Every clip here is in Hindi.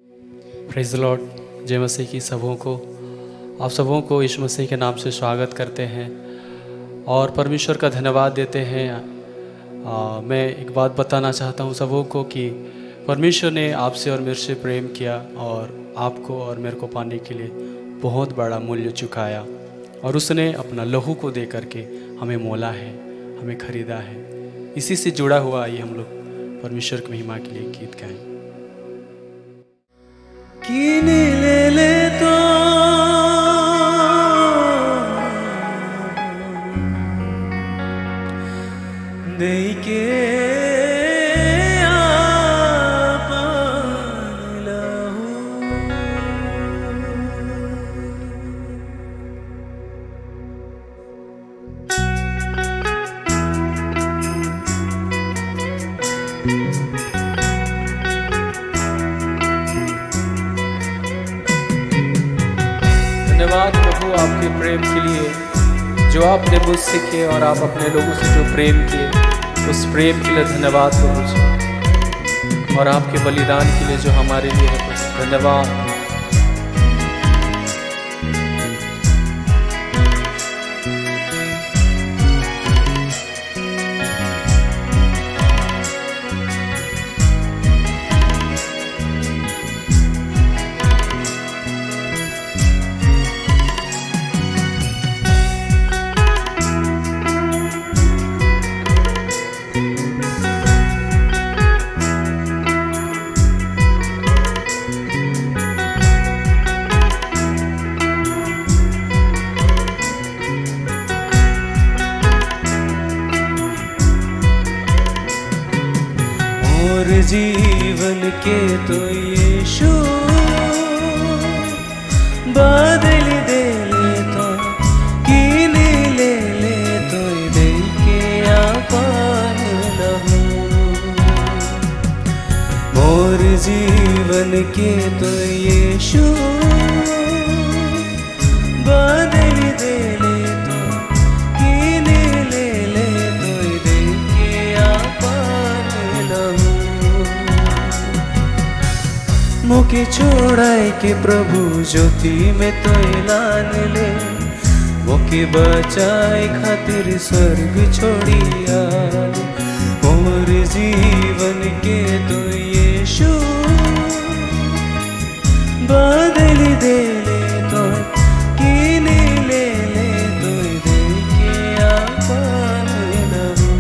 Praise the Lord. जय मसीह की सबों को, आप सबों को यीशु मसीह के नाम से स्वागत करते हैं और परमेश्वर का धन्यवाद देते हैं। मैं एक बात बताना चाहता हूँ सबों को कि परमेश्वर ने आपसे और मेरे से प्रेम किया और आपको और मेरे को पाने के लिए बहुत बड़ा मूल्य चुकाया और उसने अपना लहू को दे करके हमें मोला है, हमें खरीदा है। इसी से जुड़ा हुआ आइए हम लोग परमेश्वर की महिमा के लिए गीत गाएं। कीन ले तो दे के धन्यवाद प्रभु आपके प्रेम के लिए जो आपने मुझसे किए और आप अपने लोगों से जो प्रेम किए, उस प्रेम के लिए धन्यवाद प्रभु जी, और आपके बलिदान के लिए जो हमारे लिए है प्रभु, धन्यवाद। और जीवन के तो यीशु बदल दे ले तो कीन ले तो दे के आपन लहू। और जीवन के तो यीशु बदल दे ले तो कीन ले तो दे के आपन लहू। मोके छोड़ाए के प्रभु ज्योति में तो ऐलान ले, मोके बचाए खातिर स्वर्ग छोड़िया। और जीवन के तो यीशु बदल दे ले तो कीन ले तो दे के आपन लहू।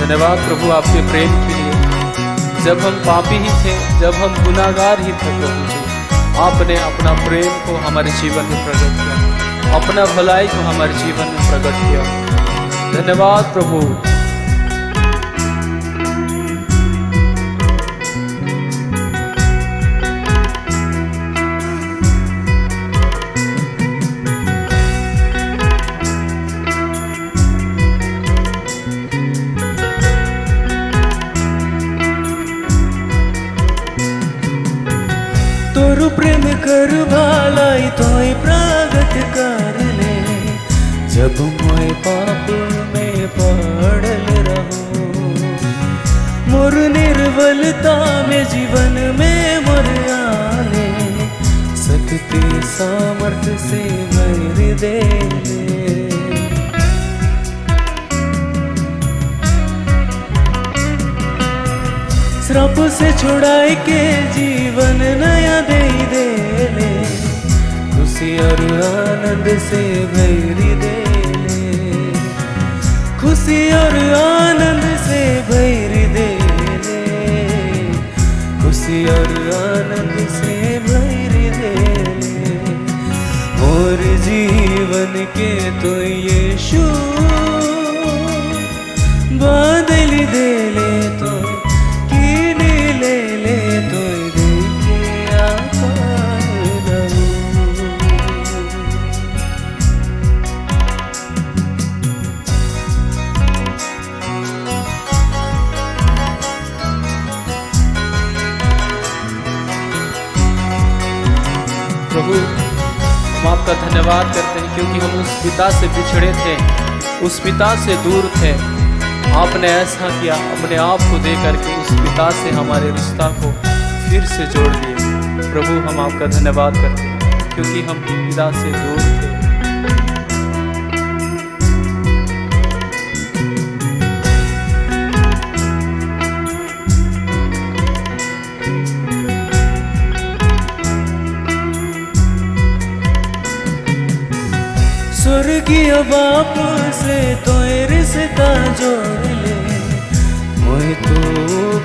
धन्यवाद प्रभु आपके प्रेम के लिए। जब हम पापी ही थे, जब हम गुनाहगार ही थे प्रभु जी, आपने अपना प्रेम को हमारे जीवन में प्रकट किया, अपना भलाई को हमारे जीवन में प्रकट किया। धन्यवाद प्रभु। तोरु प्रेम कर भालाई तोय प्रगट कर ले, जब मोय पाप में पड़ल रहूं। मोर निर्बलता में जीवन में मोर आले, शक्ति सामर्थ्य से भर दे ले। श्राप से छुड़ाए के जीवन नया दे ले, खुशी और आनंद से भरी दे ले। खुशी और आनंद से भरी दे ले, खुशी और आनंद से भरी दे ले। और जीवन के तो यीशु बदल दे ले तो कीन ले तो दे के आपन लहू। प्रभु हम आपका आपका धन्यवाद करते हैं क्योंकि हम उस पिता से बिछड़े थे, उस पिता से दूर थे। आपने ऐसा किया, अपने आप को दे करके उस पिता से हमारे रिश्ता को फिर से जोड़ दिए। प्रभु हम आपका धन्यवाद करते हैं क्योंकि हम पिता से दूर थे। स्वर्गीय बाप से तो रिश्ता जोड़ ले, मोए तो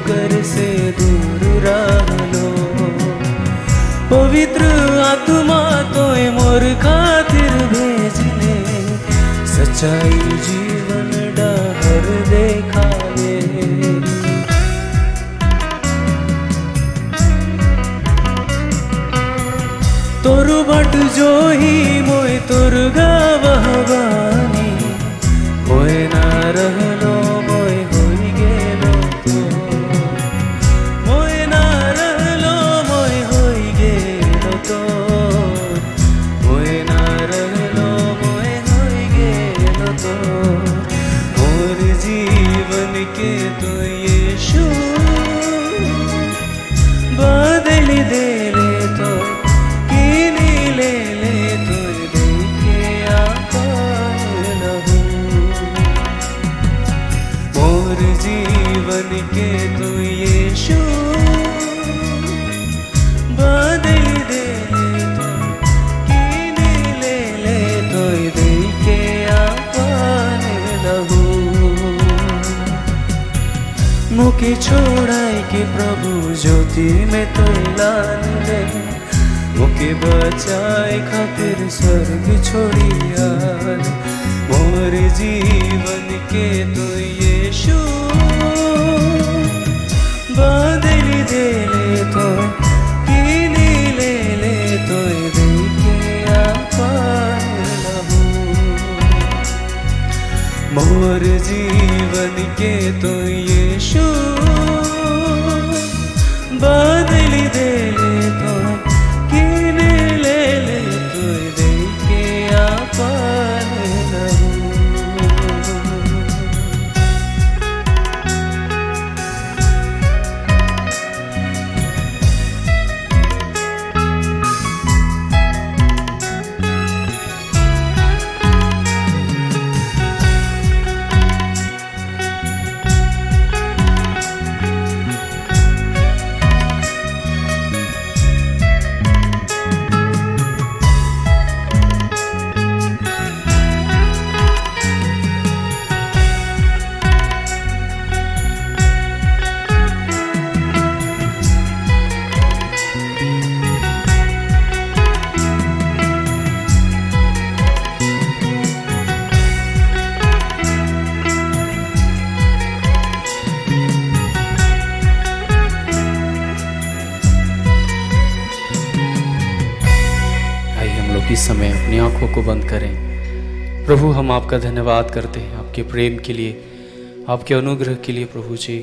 कर से दूर रह लो। पवित्र आत्मा तो मोर खातिर भेज ले, सच्चाई जीवन डहर देखा ले। तोर बट जो ही मोय तोर गावहबानी, होए ना रहलो मोय होई गेलो तो, मोय ना रहलो मोय होई गेलो तो, मोय ना रहलो मोय होई गेलो तो। मोर जीवन के तो यीशु बदल दे ले तो, जीवन के तो यीशु बदल दे तो, कीने ले तो दे के आपन लहू। मुके छोड़ाई के प्रभु ज्योति में तो लान ले, मुके बचाए खातिर स्वर्ग छोड़िया। मोर जीवन के तो यीशु बदल दे ले तो, कीने ले तो दे के आपन लहू। मोर जीवन के तो यीशु बदल दे ले तो, कीने ले तो दे के आपन लहू। इस समय अपनी आंखों को बंद करें। प्रभु हम आपका धन्यवाद करते हैं आपके प्रेम के लिए, आपके अनुग्रह के लिए प्रभु जी,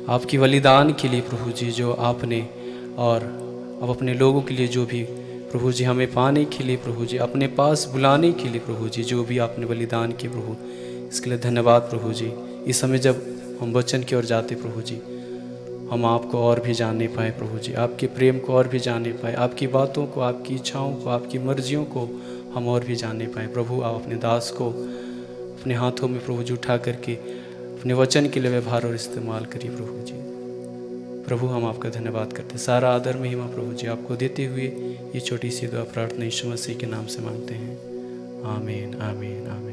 आपकी बलिदान के लिए प्रभु जी, जो आपने और अब अपने लोगों के लिए जो भी प्रभु जी हमें पाने के लिए प्रभु जी, अपने पास बुलाने के लिए प्रभु जी, जो भी आपने बलिदान किए प्रभु, इसके लिए धन्यवाद प्रभु जी। इस समय जब हम वचन की ओर जाते प्रभु जी, हम आपको और भी जानने पाए प्रभु जी, आपके प्रेम को और भी जानने पाए, आपकी बातों को, आपकी इच्छाओं को, आपकी मर्जियों को हम और भी जानने पाए। प्रभु आप अपने दास को अपने हाथों में प्रभु जी उठा करके अपने वचन के लिए व्यवहार और इस्तेमाल करिए प्रभु जी। प्रभु हम आपका धन्यवाद करते हैं। सारा आदर महिमा प्रभु जी आपको देते हुए ये छोटी सी दुआ प्रार्थना यीशु मसीह के नाम से मांगते हैं। आमीन आमीन आमीन।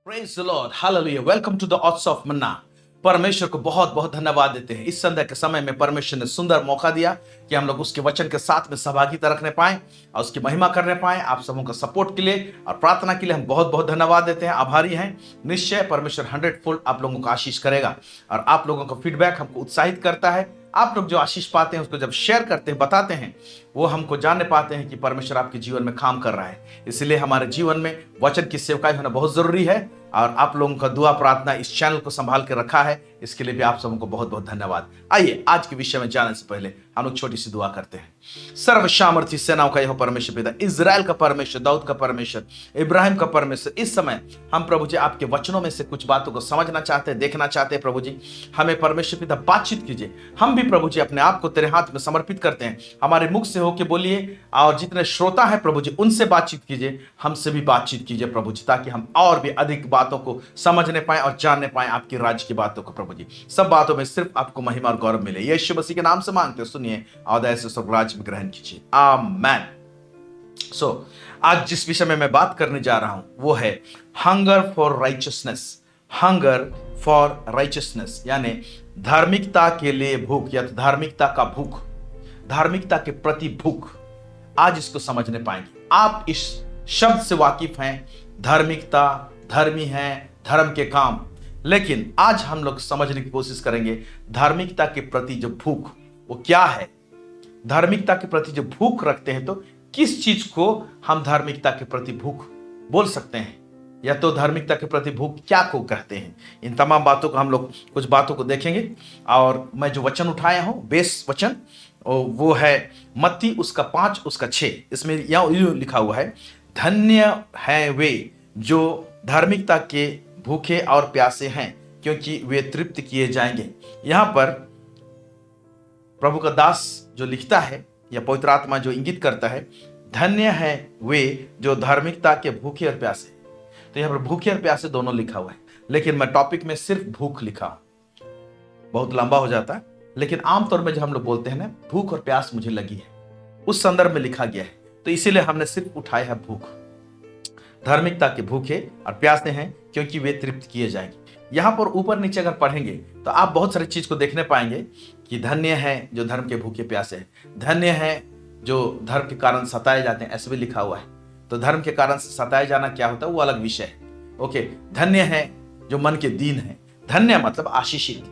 Praise the Lord. Hallelujah. Welcome to the Odds of Manna. परमेश्वर को बहुत बहुत धन्यवाद देते हैं। इस संध्या के समय में परमेश्वर ने सुंदर मौका दिया कि हम लोग उसके वचन के साथ में सहभागिता रखने पाए और उसकी महिमा करने पाए। आप सबों का सपोर्ट के लिए और प्रार्थना के लिए हम बहुत बहुत धन्यवाद देते हैं, आभारी हैं। निश्चय परमेश्वर 100-fold आप लोगों को आशीष करेगा और आप लोगों का फीडबैक हमको उत्साहित करता है। आप लोग जो आशीष पाते हैं उसको जब शेयर करते हैं, बताते हैं, वो हमको जानने पाते हैं कि परमेश्वर आपके जीवन में काम कर रहा है। इसलिए हमारे जीवन में वचन की सेवकाई होना बहुत जरूरी है, और आप लोगों का दुआ प्रार्थना इस चैनल को संभाल के रखा है, इसके लिए भी आप सबको बहुत बहुत धन्यवाद। आइए आज के विषय में जाने से पहले हम लोग छोटी सी दुआ करते हैं। सर्वसामर्थी सेनाओं का यह परमेश्वर पिता, इजराइल का परमेश्वर, दाऊद का परमेश्वर, इब्राहिम का परमेश्वर, इस समय हम प्रभु जी आपके वचनों में से कुछ बातों को समझना चाहते हैं, देखना चाहते हैं। प्रभु जी हमें परमेश्वर पिता बातचीत कीजिए। हम भी प्रभु जी अपने आप को तेरे हाथ में समर्पित करते हैं। हमारे मुख से होके बोलिए, और जितने श्रोता हैं प्रभु जी उनसे बातचीत कीजिए, हमसे भी बातचीत कीजिए प्रभु जी, ताकि हम और भी अधिक बातों को समझने पाए और जानने पाए आपकी राज्य की बातों को। प्रभु जी सब बातों में सिर्फ आपको महिमा और गौरव मिले, यीशु मसीह के नाम से मांगते हैं, सुनिए और दया से स्वर्गराज में ग्रहण कीजिए, आमेन। आज जिस विषय में मैं बात करने जा रहा हूं वो है hunger for righteousness. Hunger for righteousness यानी धार्मिकता के लिए भूख, या धार्मिकता का भूख, धार्मिकता के प्रति भूख। आज इसको समझने पाएंगे। आप इस शब्द से वाकिफ हैं, धार्मिकता, धर्मी हैं, धर्म के काम, लेकिन आज हम लोग समझने की कोशिश करेंगे धार्मिकता के प्रति जो भूख वो क्या है। धार्मिकता के प्रति जो भूख रखते हैं, तो किस चीज को हम धार्मिकता के प्रति भूख बोल सकते हैं, या तो धार्मिकता के प्रति भूख क्या को कहते हैं। इन तमाम बातों को हम लोग कुछ बातों को देखेंगे। और मैं जो वचन उठाया हूं, बेस वचन, वो है मत्ती उसका 5 उसका 6। इसमें यूं लिखा हुआ है, धन्य है वे जो धार्मिकता के भूखे और प्यासे हैं, क्योंकि वे तृप्त किए जाएंगे। यहां पर प्रभु का दास जो लिखता है, या पवित्र आत्मा जो इंगित करता है, धन्य है वे जो धार्मिकता के भूखे और प्यासे। तो यहां पर भूखे और प्यासे दोनों लिखा हुआ है, लेकिन मैं टॉपिक में सिर्फ भूख लिखा हूं, बहुत लंबा हो जाता है। लेकिन आमतौर में जब हम लोग बोलते हैं ना, भूख और प्यास मुझे लगी है, उस संदर्भ में लिखा गया है, तो इसीलिए हमने सिर्फ उठाया है भूख। धार्मिकता के भूखे और प्यासे हैं, क्योंकि वे तृप्त किए जाएंगे। यहां पर ऊपर नीचे अगर पढ़ेंगे तो आप बहुत सारी चीज को देखने पाएंगे कि धन्य है जो धर्म के भूखे प्यासे हैं, धन्य है जो धर्म के कारण सताए जाते हैं, ऐसे भी लिखा हुआ है। तो धर्म के कारण सताए जाना क्या होता है वो अलग विषय है। ओके, धन्य है जो मन के दीन है, धन्य मतलब आशीषित।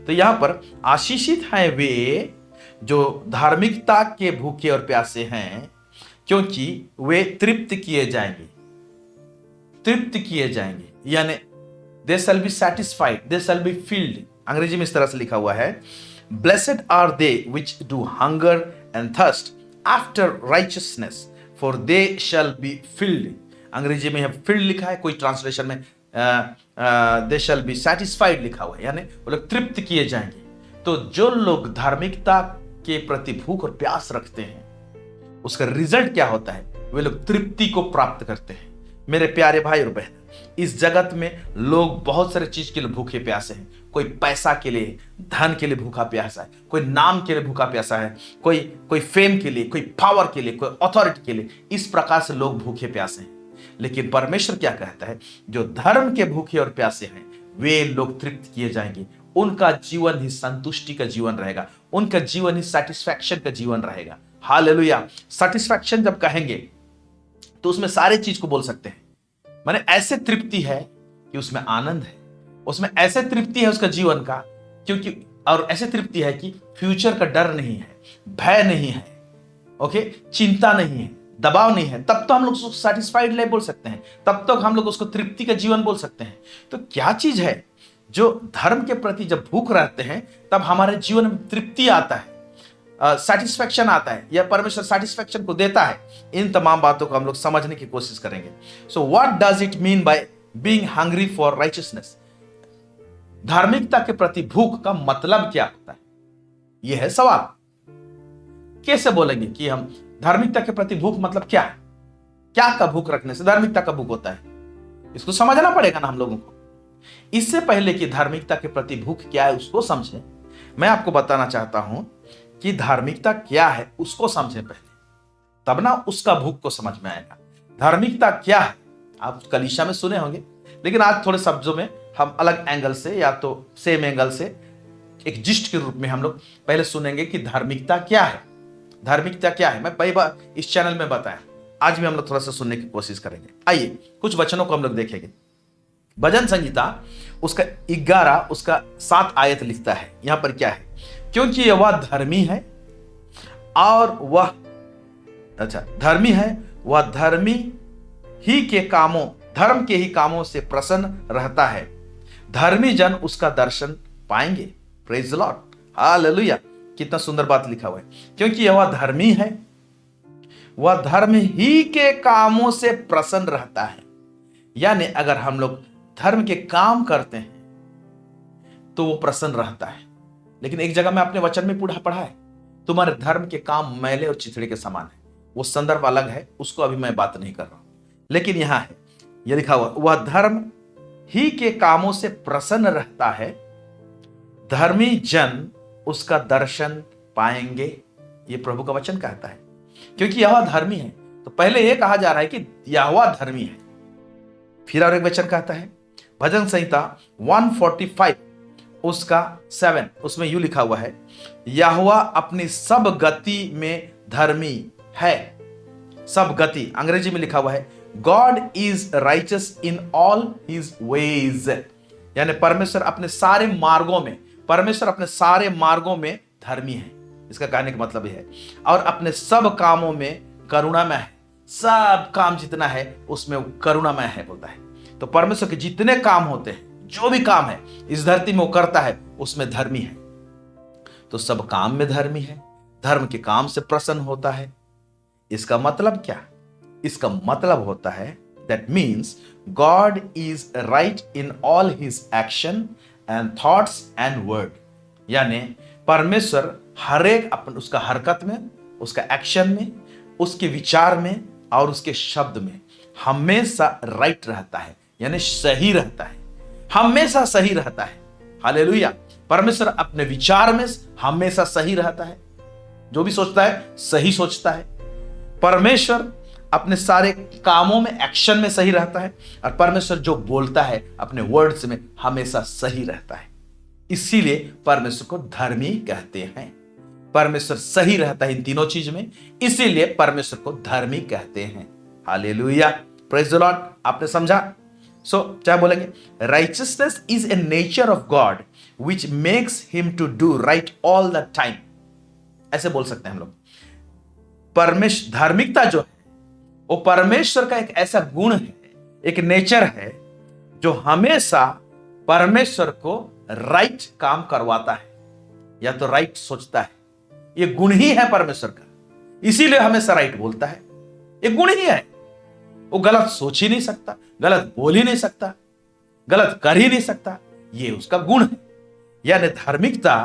तो यहां पर आशीषित है वे जो धार्मिकता के भूखे और प्यासे हैं, क्योंकि वे तृप्त किए जाएंगे। तृप्त किए जाएंगे यानी they shall be satisfied, they shall be filled। अंग्रेजी में इस तरह से लिखा हुआ है, blessed are they which do hunger and thirst after righteousness, for they shall be filled। अंग्रेजी में filled लिखा है, कोई ट्रांसलेशन में they shall be satisfied लिखा हुआ है, यानी वो लोग तृप्त किए जाएंगे। तो जो लोग धार्मिकता के प्रति भूख और प्यास रखते हैं, उसका रिजल्ट क्या होता है, वे लोग तृप्ति को प्राप्त करते हैं। मेरे प्यारे भाई और बहन, इस जगत में लोग बहुत सारे चीज के लिए भूखे प्यासे हैं। कोई पैसा के लिए, धन के लिए भूखा प्यासा है, कोई नाम के लिए भूखा प्यासा है, कोई फेम के लिए, कोई पावर के लिए, कोई अथॉरिटी के लिए। इस प्रकार से लोग भूखे प्यासे हैं। लेकिन परमेश्वर क्या कहता है, जो धर्म के भूखे और प्यासे हैं वे लोग तृप्त किए जाएंगे। उनका जीवन ही संतुष्टि का जीवन रहेगा, उनका जीवन ही सेटिस्फैक्शन का जीवन रहेगा। हालेलुया। सेटिस्फैक्शन जब कहेंगे तो उसमें सारे चीज को बोल सकते हैं। माने ऐसे तृप्ति है कि उसमें आनंद है, उसमें ऐसे तृप्ति है उसका जीवन का, क्योंकि और ऐसे तृप्ति है कि फ्यूचर का डर नहीं है, भय नहीं है, ओके, चिंता नहीं है, दबाव नहीं है। तब तो हम लोग उसको सेटिस्फाइड लाइफ बोल सकते हैं, तब तक हम लोग उसको तृप्ति का जीवन बोल सकते हैं। तो क्या चीज है जो धर्म के प्रति जब भूख रहते हैं तब हमारे जीवन में तृप्ति आता है, सेटिस्फैक्शन आता है, या परमेश्वर सेटिस्फैक्शन को देता है। इन तमाम बातों को हम लोग समझने की कोशिश करेंगे। So what does it mean by being hungry for righteousness? धार्मिकता के प्रति भूख का मतलब क्या होता है, यह है सवाल। कैसे बोलेंगे कि हम धार्मिकता के प्रति भूख मतलब क्या है? क्या का भूख रखने से धार्मिकता का भूख होता है, इसको समझना पड़ेगा ना हम लोगों को। इससे पहले कि धार्मिकता के प्रति भूख क्या है उसको समझें, मैं आपको बताना चाहता हूं कि धार्मिकता क्या है उसको समझें पहले, तब ना उसका भूख को समझ में आएगा। धार्मिकता क्या है आप कलीसिया में सुने होंगे, लेकिन आज थोड़े शब्दों में हम अलग एंगल से या तो सेम एंगल से एक जिस्ट के रूप में हम लोग पहले सुनेंगे कि धार्मिकता क्या है। धार्मिकता क्या है मैं कई बार इस चैनल में बताया, आज भी हम लोग थोड़ा सा सुनने की कोशिश करेंगे। आइए कुछ वचनों को हम लोग देखेंगे। भजन संहिता उसका 11 उसका 7 आयत लिखता है। यहां पर क्या है, क्योंकि वह धर्मी है और वह अच्छा, धर्मी है वह धर्म के ही कामों से प्रसन्न रहता है। धर्मी जन उसका दर्शन पाएंगे। Praise the lord, hallelujah. कितना सुंदर बात लिखा हुआ है, क्योंकि वह धर्मी है, वह धर्म ही के कामों से प्रसन्न रहता है। यानी अगर हम लोग धर्म के काम करते हैं तो वो प्रसन्न रहता है। लेकिन एक जगह में आपने वचन में पढ़ा है, तुम्हारे धर्म के काम मैले और चिथड़े के समान है। वो संदर्भ अलग है, उसको अभी मैं बात नहीं कर रहा हूं। लेकिन यहां है, यह लिखा हुआ, वह धर्म ही के कामों से प्रसन्न रहता है, धर्मी जन उसका दर्शन पाएंगे। ये प्रभु का वचन कहता है, क्योंकि यहोवा धर्मी है। तो पहले यह कहा जा रहा है कि यहोवा धर्मी है। फिर और एक वचन कहता है, भजन संहिता 145 उसका 7, उसमें यूं लिखा हुआ है, यहोवा अपनी सब गति में धर्मी है। सब गति, अंग्रेजी में लिखा हुआ है, God is righteous in all his veg. यानी परमेश्वर अपने सारे मार्गों में धर्मी है। इसका कहने का मतलब यह है, और अपने सब कामों में करुणामय है। सब काम जितना है उसमें करुणामय है बोलता है। तो परमेश्वर के जितने काम होते हैं, जो भी काम है इस धरती में वो करता है, उसमें धर्मी है। तो सब काम में धर्मी है, धर्म के काम से प्रसन्न होता है। इसका मतलब क्या? इसका मतलब होता है, that means God is right in all his action and thoughts and word. यानी परमेश्वर हर एक उसका हरकत में, उसका एक्शन में, उसके विचार में और उसके शब्द में हमेशा राइट रहता है, यानी सही रहता है, हमेशा सही रहता है। हालेलुया। परमेश्वर अपने विचार में हमेशा सही रहता है, जो भी सोचता है सही सोचता है। परमेश्वर अपने सारे कामों में, एक्शन में सही रहता है, और परमेश्वर जो बोलता है अपने वर्ड्स में हमेशा सही रहता है। इसीलिए परमेश्वर को धर्मी कहते हैं। परमेश्वर सही रहता है इन तीनों चीज में, इसीलिए परमेश्वर को धर्मी कहते हैं। Hallelujah, praise the Lord. आपने समझा? क्या बोलेंगे? Righteousness is a nature of God which makes him to do right all the time. ऐसे बोल सकते हैं हम लोग। धार्मिकता जो है वो परमेश्वर का एक ऐसा गुण है, एक नेचर है, जो हमेशा परमेश्वर को राइट काम करवाता है, या तो राइट सोचता है। ये गुण ही है परमेश्वर का, इसीलिए हमेशा राइट बोलता है। ये गुण ही है। वो गलत सोच ही नहीं सकता, गलत बोल ही नहीं सकता, गलत कर ही नहीं सकता। ये उसका गुण है। यानी धार्मिकता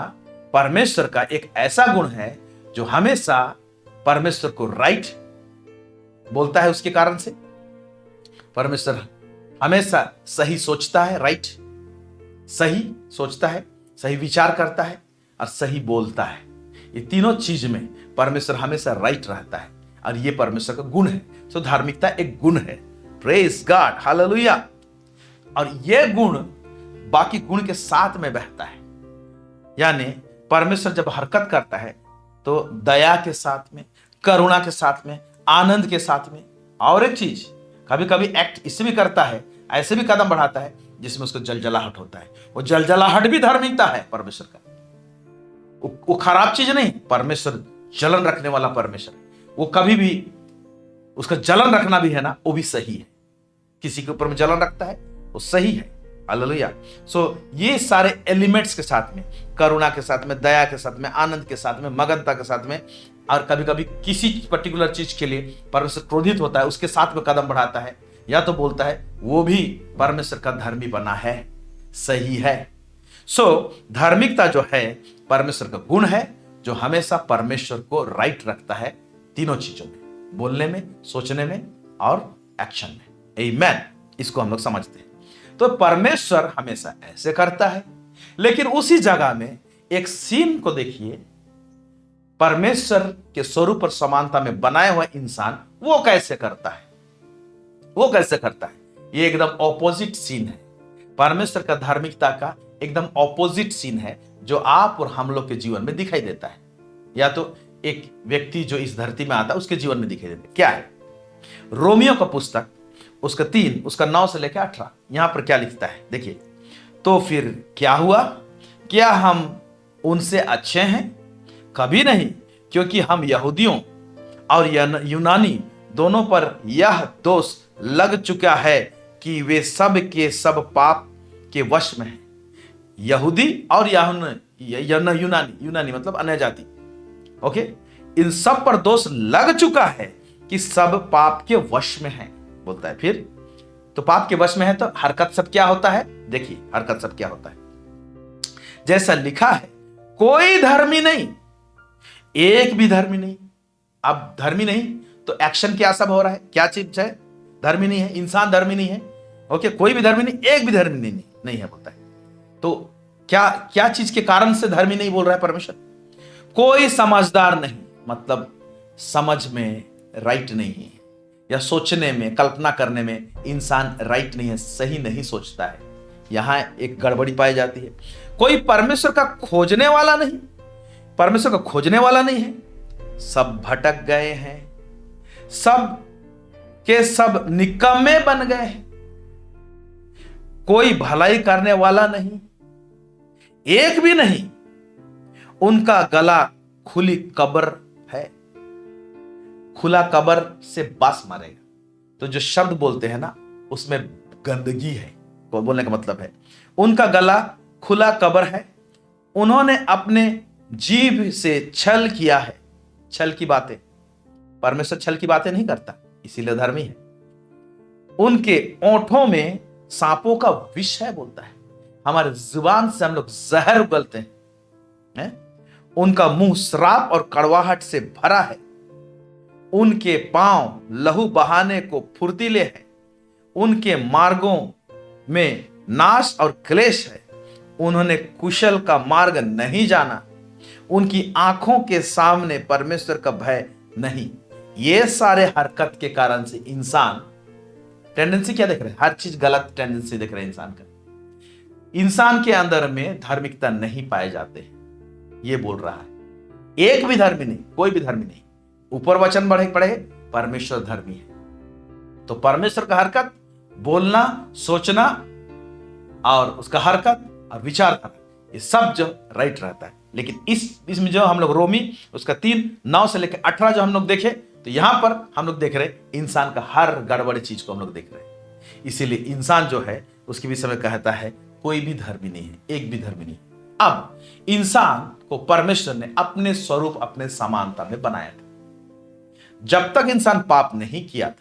परमेश्वर का एक ऐसा गुण है जो हमेशा परमेश्वर को राइट बोलता है। उसके कारण से परमेश्वर हमेशा सही सोचता है, राइट, सही सोचता है, सही विचार करता है और सही बोलता है। ये तीनों चीज में परमेश्वर हमेशा राइट रहता है, और ये परमेश्वर का गुण है। तो धार्मिकता एक गुण है। Praise God, hallelujah. और ये गुण बाकी गुण के साथ में बहता है। यानी परमेश्वर जब हरकत करता है तो दया के साथ में, करुणा के साथ में, आनंद के साथ में। और एक चीज, कभी कभी एक्ट इससे भी करता है, ऐसे भी कदम बढ़ाता है जिसमें उसको जलजलाहट होता है। वो जलजलाहट भी धार्मिकता है परमेश्वर का। वो खराब चीज नहीं। परमेश्वर जलन रखने वाला परमेश्वर, वो कभी भी उसका जलन रखना भी है ना, वो भी सही है। किसी के ऊपर में जलन रखता है वो सही है। हालेलुया। ये सारे एलिमेंट्स के साथ में, करुणा के साथ में, दया के साथ में, आनंद के साथ में, मगनता के साथ में, और कभी कभी किसी पर्टिकुलर चीज के लिए परमेश्वर क्रोधित होता है, उसके साथ में कदम बढ़ाता है या तो बोलता है, वो भी परमेश्वर का धर्मी बना है, सही है। धार्मिकता जो है परमेश्वर का गुण है, जो हमेशा परमेश्वर को राइट रखता है तीनों चीजों में, बोलने में, सोचने में और एक्शन में। आमीन। इसको हम लोग समझते हैं। तो परमेश्वर हमेशा ऐसे करता है। लेकिन उसी जगह में एक सीन को देखिए, परमेश्वर के स्वरूप और समानता में बनाया हुआ इंसान वो कैसे करता है। वो कैसे करता है? ये एकदम ऑपोजिट सीन है। परमेश्वर का धार्मिकता का एकदम ऑपोजिट सीन है, जो आप और हम लोग के जीवन में दिखाई देता है, या तो एक व्यक्ति जो इस धरती में आता है उसके जीवन में दिखाई देता है। क्या है? रोमियो का पुस्तक उसका 3 उसका 9 से लेकर 18, यहां पर क्या लिखता है देखिए। तो फिर क्या हुआ? क्या हम उनसे अच्छे हैं? कभी नहीं, क्योंकि हम यहूदियों और यूनानी दोनों पर यह दोष लग चुका है कि वे सब के सब पाप के वश में हैं। यहूदी और यूनानी मतलब अन्य जाति, ओके, इन सब पर दोष लग चुका है कि सब पाप के वश में हैं, बोलता है। फिर तो पाप के वश में है तो हरकत सब क्या होता है? देखिए हरकत सब क्या होता है। जैसा लिखा है, कोई धर्मी नहीं, एक भी धर्मी नहीं। अब धर्मी नहीं तो एक्शन क्या सब हो रहा है? क्या चीज है? धर्मी नहीं है, इंसान धर्मी नहीं है, ओके, कोई भी धर्मी नहीं, एक भी धर्मी नहीं है, बोलता है। तो क्या चीज के कारण से धर्मी नहीं बोल रहा है परमेश्वर? कोई समझदार नहीं, मतलब समझ में राइट नहीं है, या सोचने में, कल्पना करने में इंसान राइट नहीं है, सही नहीं सोचता है। यहां एक गड़बड़ी पाई जाती है। कोई परमेश्वर का खोजने वाला नहीं, परमेश्वर का खोजने वाला नहीं है, सब भटक गए हैं, सब के सब निकम्मे बन गए हैं, कोई भलाई करने वाला नहीं, एक भी नहीं, उनका गला खुली कब्र है। खुला कब्र से बास मारेगा। तो जो शब्द बोलते हैं ना, उसमें गंदगी है, को बोलने का मतलब है उनका गला खुला कब्र है। उन्होंने अपने जीभ से छल किया है। छल की बातें, परमेश्वर छल की बातें नहीं करता, इसीलिए धर्मी है। उनके ओंठों में सांपों का विष है, बोलता है। हमारे जुबान से हम लोग जहर उगलते हैं। उनका मुंह श्राप और कड़वाहट से भरा है। उनके पांव लहू बहाने को फुर्तीले हैं। उनके मार्गों में नाश और क्लेश है। उन्होंने कुशल का मार्ग नहीं जाना। उनकी आंखों के सामने परमेश्वर का भय नहीं। ये सारे हरकत के कारण से इंसान टेंडेंसी क्या देख रहे हैं? हर चीज गलत टेंडेंसी देख रहे हैं इंसान का। इंसान के अंदर में धार्मिकता नहीं पाए जाते, ये बोल रहा है। एक भी धर्मी नहीं, कोई भी धर्मी नहीं। ऊपर वचन पढ़े परमेश्वर धर्मी है। तो परमेश्वर का हरकत, बोलना, सोचना और उसका हरकत और विचार करना, ये सब जो राइट रहता है। लेकिन इसमें जो हम लोग रोमी उसका 3:9 से लेकर 18 जो हम लोग देखे, तो यहां पर हम लोग देख रहे हैं इंसान का हर गड़बड़ चीज को हम लोग देख रहे हैं। इसीलिए इंसान जो है उसके विषय में कहता है कोई भी धर्मी नहीं है, एक भी धर्मी नहीं। अब इंसान को परमेश्वर ने अपने स्वरूप, अपने समानता में बनाया था। जब तक इंसान पाप नहीं किया था,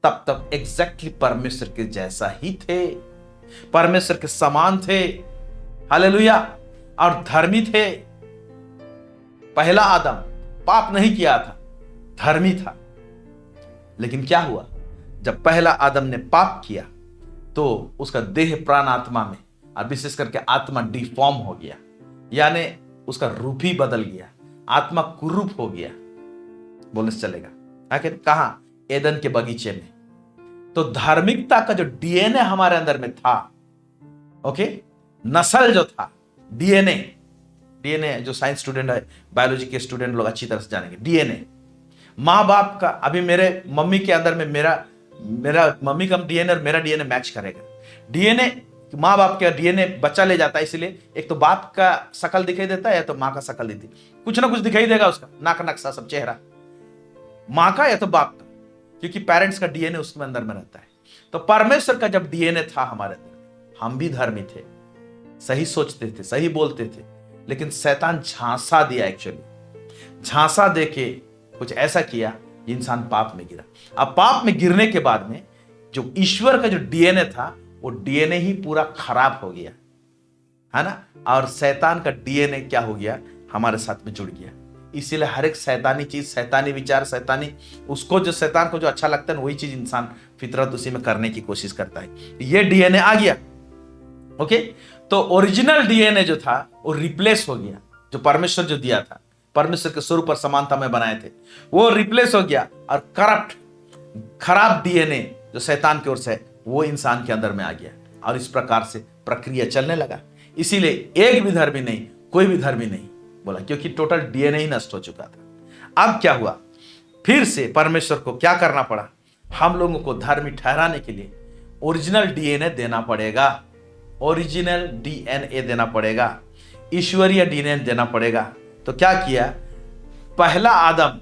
तब तक एग्जैक्टली परमेश्वर के जैसा ही थे, परमेश्वर के समान थे, हालेलुया, और धर्मी थे। पहला आदम पाप नहीं किया था, धर्मी था। लेकिन क्या हुआ? जब पहला आदम ने पाप किया तो उसका देह, प्राण, आत्मा में, और विशेष करके आत्मा डिफॉर्म हो गया, यानी उसका रूप ही बदल गया, आत्मा कुरूप हो गया, बोलने से चलेगा। आखिर कहां? एदन के बगीचे में। तो धार्मिकता का जो डीएनए हमारे अंदर में था, ओके, नस्ल जो था, डीएनए जो साइंस स्टूडेंट है, बायोलॉजी के स्टूडेंट लोग अच्छी तरह से जानेंगे। डीएनए माँ बाप का, अभी मेरे मम्मी के अंदर में मेरा मम्मी का डीएनए और मेरा डीएनए मैच करेगा। डीएनए, माँ बाप का डीएनए बच्चा ले जाता है, इसलिए एक तो बाप का शकल दिखाई देता है या तो माँ का शकल देती, कुछ ना कुछ दिखाई देगा उसका, नाक, नक्शा, सब चेहरा, माँ का या तो बाप का, क्योंकि पेरेंट्स का डीएनए उसके अंदर में रहता है। तो परमेश्वर का जब डीएनए था हमारे अंदर, हम भी धर्मी थे, सही सोचते थे, सही बोलते थे, लेकिन शैतान झांसा दिया, एक्चुअली झांसा देके कुछ ऐसा किया, इंसान पाप में गिरा। अब पाप में गिरने के बाद में जो ईश्वर का जो डीएनए था, वो डीएनए ही पूरा खराब हो गया, है ना, और शैतान का डीएनए क्या हो गया? हमारे साथ में जुड़ गया। इसीलिए हर एक शैतानी चीज, शैतानी विचार, शैतानी, उसको जो शैतान को जो अच्छा लगता है वही चीज इंसान फितरत उसी में करने की कोशिश करता है। ये डीएनए आ गया, ओके। तो ओरिजिनल डीएनए जो था वो रिप्लेस हो गया, जो परमेश्वर जो दिया था, परमेश्वर के स्वरूप और समानता में बनाए थे, वो रिप्लेस हो गया, और करप्ट, खराब डीएनए जो शैतान की ओर से, वो इंसान के अंदर में आ गया, और इस प्रकार से प्रक्रिया चलने लगा। इसीलिए एक भी धर्मी नहीं, कोई भी धर्मी नहीं बोला, क्योंकि टोटल डीएनए ही नष्ट हो चुका था। अब क्या हुआ? फिर से परमेश्वर को क्या करना पड़ा? हम लोगों को धर्मी ठहराने के लिए ओरिजिनल डीएनए देना पड़ेगा, ओरिजिनल डीएनए देना पड़ेगा, ईश्वरीय डीएनए देना पड़ेगा। तो क्या किया? पहला आदम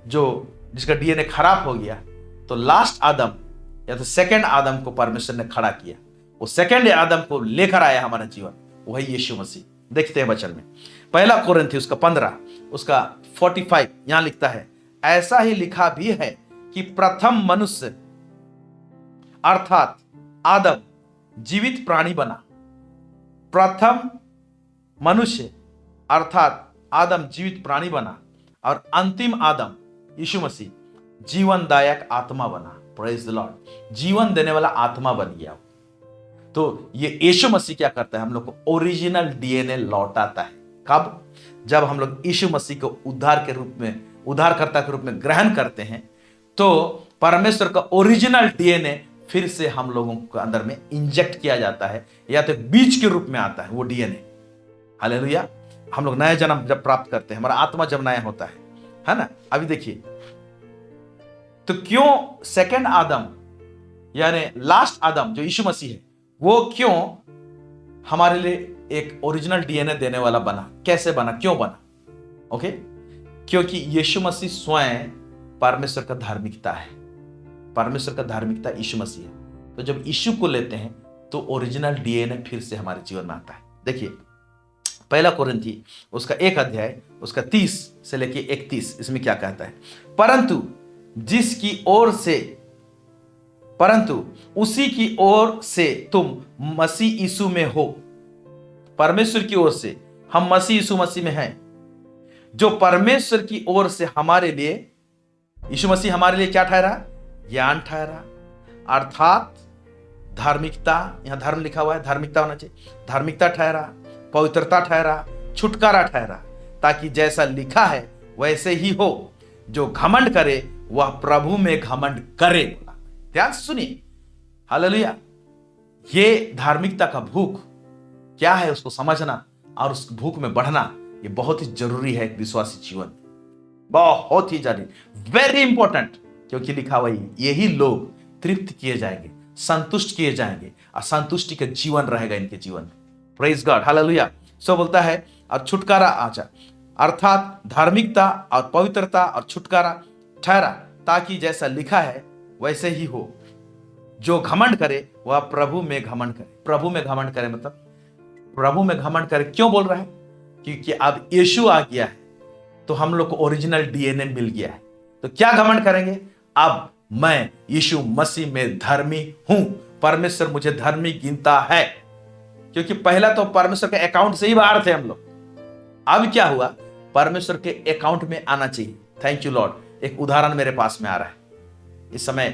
जिसका डीएनए खराब हो गया, तो लास्ट आदम या तो सेकंड आदम को परमेश्वर ने खड़ा किया। वो सेकंड आदम को लेकर आया हमारा जीवन, वही यीशु मसीह। देखते हैं वचन में, पहला कोरिन्थी उसका 15 उसका 45 यहां लिखता है, ऐसा ही लिखा भी है कि प्रथम मनुष्य अर्थात आदम जीवित प्राणी बना। प्रथम मनुष्य अर्थात आदम जीवित प्राणी बना और अंतिम आदम यीशु मसीह जीवनदायक आत्मा बना। प्रेज द लॉर्ड, जीवन देने वाला आत्मा बन गया। तो ये यीशु मसीह क्या करता है, हम लोग को ओरिजिनल डीएनए लौटाता है। कब? जब हम लोग यीशु मसीह को उद्धारकर्ता के रूप में ग्रहण करते हैं, तो परमेश्वर का ओरिजिनल डीएनए फिर से हम लोगों के अंदर में इंजेक्ट किया जाता है, या तो बीज के रूप में आता है वो डीएनए। हालेलुया। हम लोग नया जन्म जब प्राप्त करते हैं, हमारा आत्मा जब नया होता है ना। अभी देखिए, तो क्यों सेकंड आदम यानी लास्ट आदम जो यीशु मसीह है, वो क्यों हमारे लिए एक ओरिजिनल डीएनए देने वाला बना? कैसे बना, क्यों बना? ओके, क्योंकि यीशु मसीह स्वयं परमेश्वर का धार्मिकता है। परमेश्वर का धार्मिकता यीशु मसीह है। तो जब यीशु को लेते हैं तो ओरिजिनल डीएनए फिर से हमारे जीवन में आता है। देखिए, पहला कोरिन्थी उसका 1 अध्याय उसका 30 से लेके 31, इसमें क्या कहता है, परंतु उसी की ओर से तुम मसीह यीशु में हो। परमेश्वर की ओर से हम मसीह यीशु मसीह में हैं। जो परमेश्वर की ओर से हमारे लिए, यीशु मसीह हमारे लिए क्या ठहरा? ज्ञान ठहरा, अर्थात धार्मिकता। यहां धर्म लिखा हुआ है, धार्मिकता होना चाहिए। धार्मिकता ठहरा, पवित्रता ठहरा, छुटकारा ठहरा, ताकि जैसा लिखा है वैसे ही हो। जो घमंड करे वह प्रभु में घमंड करे। ध्यान से सुनिए, हालेलुया। ये धार्मिकता का भूख क्या है, उसको समझना और उस भूख में बढ़ना, ये बहुत ही जरूरी है एक विश्वासी जीवन, बहुत ही जरूरी, वेरी इंपॉर्टेंट। क्योंकि लिखा हुआ यही लोग तृप्त किए जाएंगे, संतुष्ट किए जाएंगे, और संतुष्टि का जीवन रहेगा इनके जीवन में। Praise God, hallelujah. सो बोलता है, और छुटकारा आचा, अर्थात धार्मिकता और पवित्रता और छुटकारा ठहरा, ताकि जैसा लिखा है वैसे ही हो। जो घमंड करे वह प्रभु में घमंड करे। प्रभु में घमंड करे मतलब प्रभु में घमंड करे, क्यों बोल रहा है? क्योंकि अब यीशु आ गया है, तो हम लोग को ओरिजिनल डीएनए मिल गया है। तो क्या घमंड करेंगे? अब मैं यीशु मसीह में धर्मी हूं, परमेश्वर मुझे धर्मी गिनता है। क्योंकि पहला तो परमेश्वर के अकाउंट से ही बाहर थे हम लोग। अब क्या हुआ? परमेश्वर के अकाउंट में आना चाहिए। Thank you Lord. एक उदाहरण मेरे पास में आ रहा है, इस समय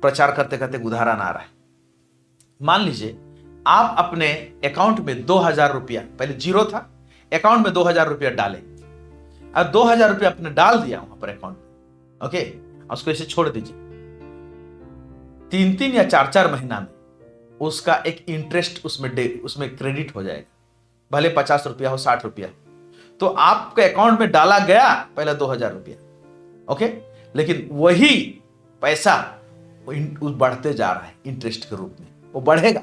प्रचार करते करते उदाहरण आ रहा है। मान लीजिए आप अपने अकाउंट में 2000 रुपया, पहले जीरो था, अकाउंट में 2000 रुपया डाले। अब 2000 रुपया आपने डाल दिया वहां पर अकाउंट में, ओके, उसको ऐसे छोड़ दीजिए। 3-3 या 4-4 महीना में उसका एक इंटरेस्ट उसमें क्रेडिट हो जाएगा, भले 50 रुपया हो, 60 रुपया। तो आपके अकाउंट में डाला गया पहले 2000 रुपया, ओके, लेकिन वही पैसा बढ़ते जा रहा है इंटरेस्ट के रूप में, वो बढ़ेगा।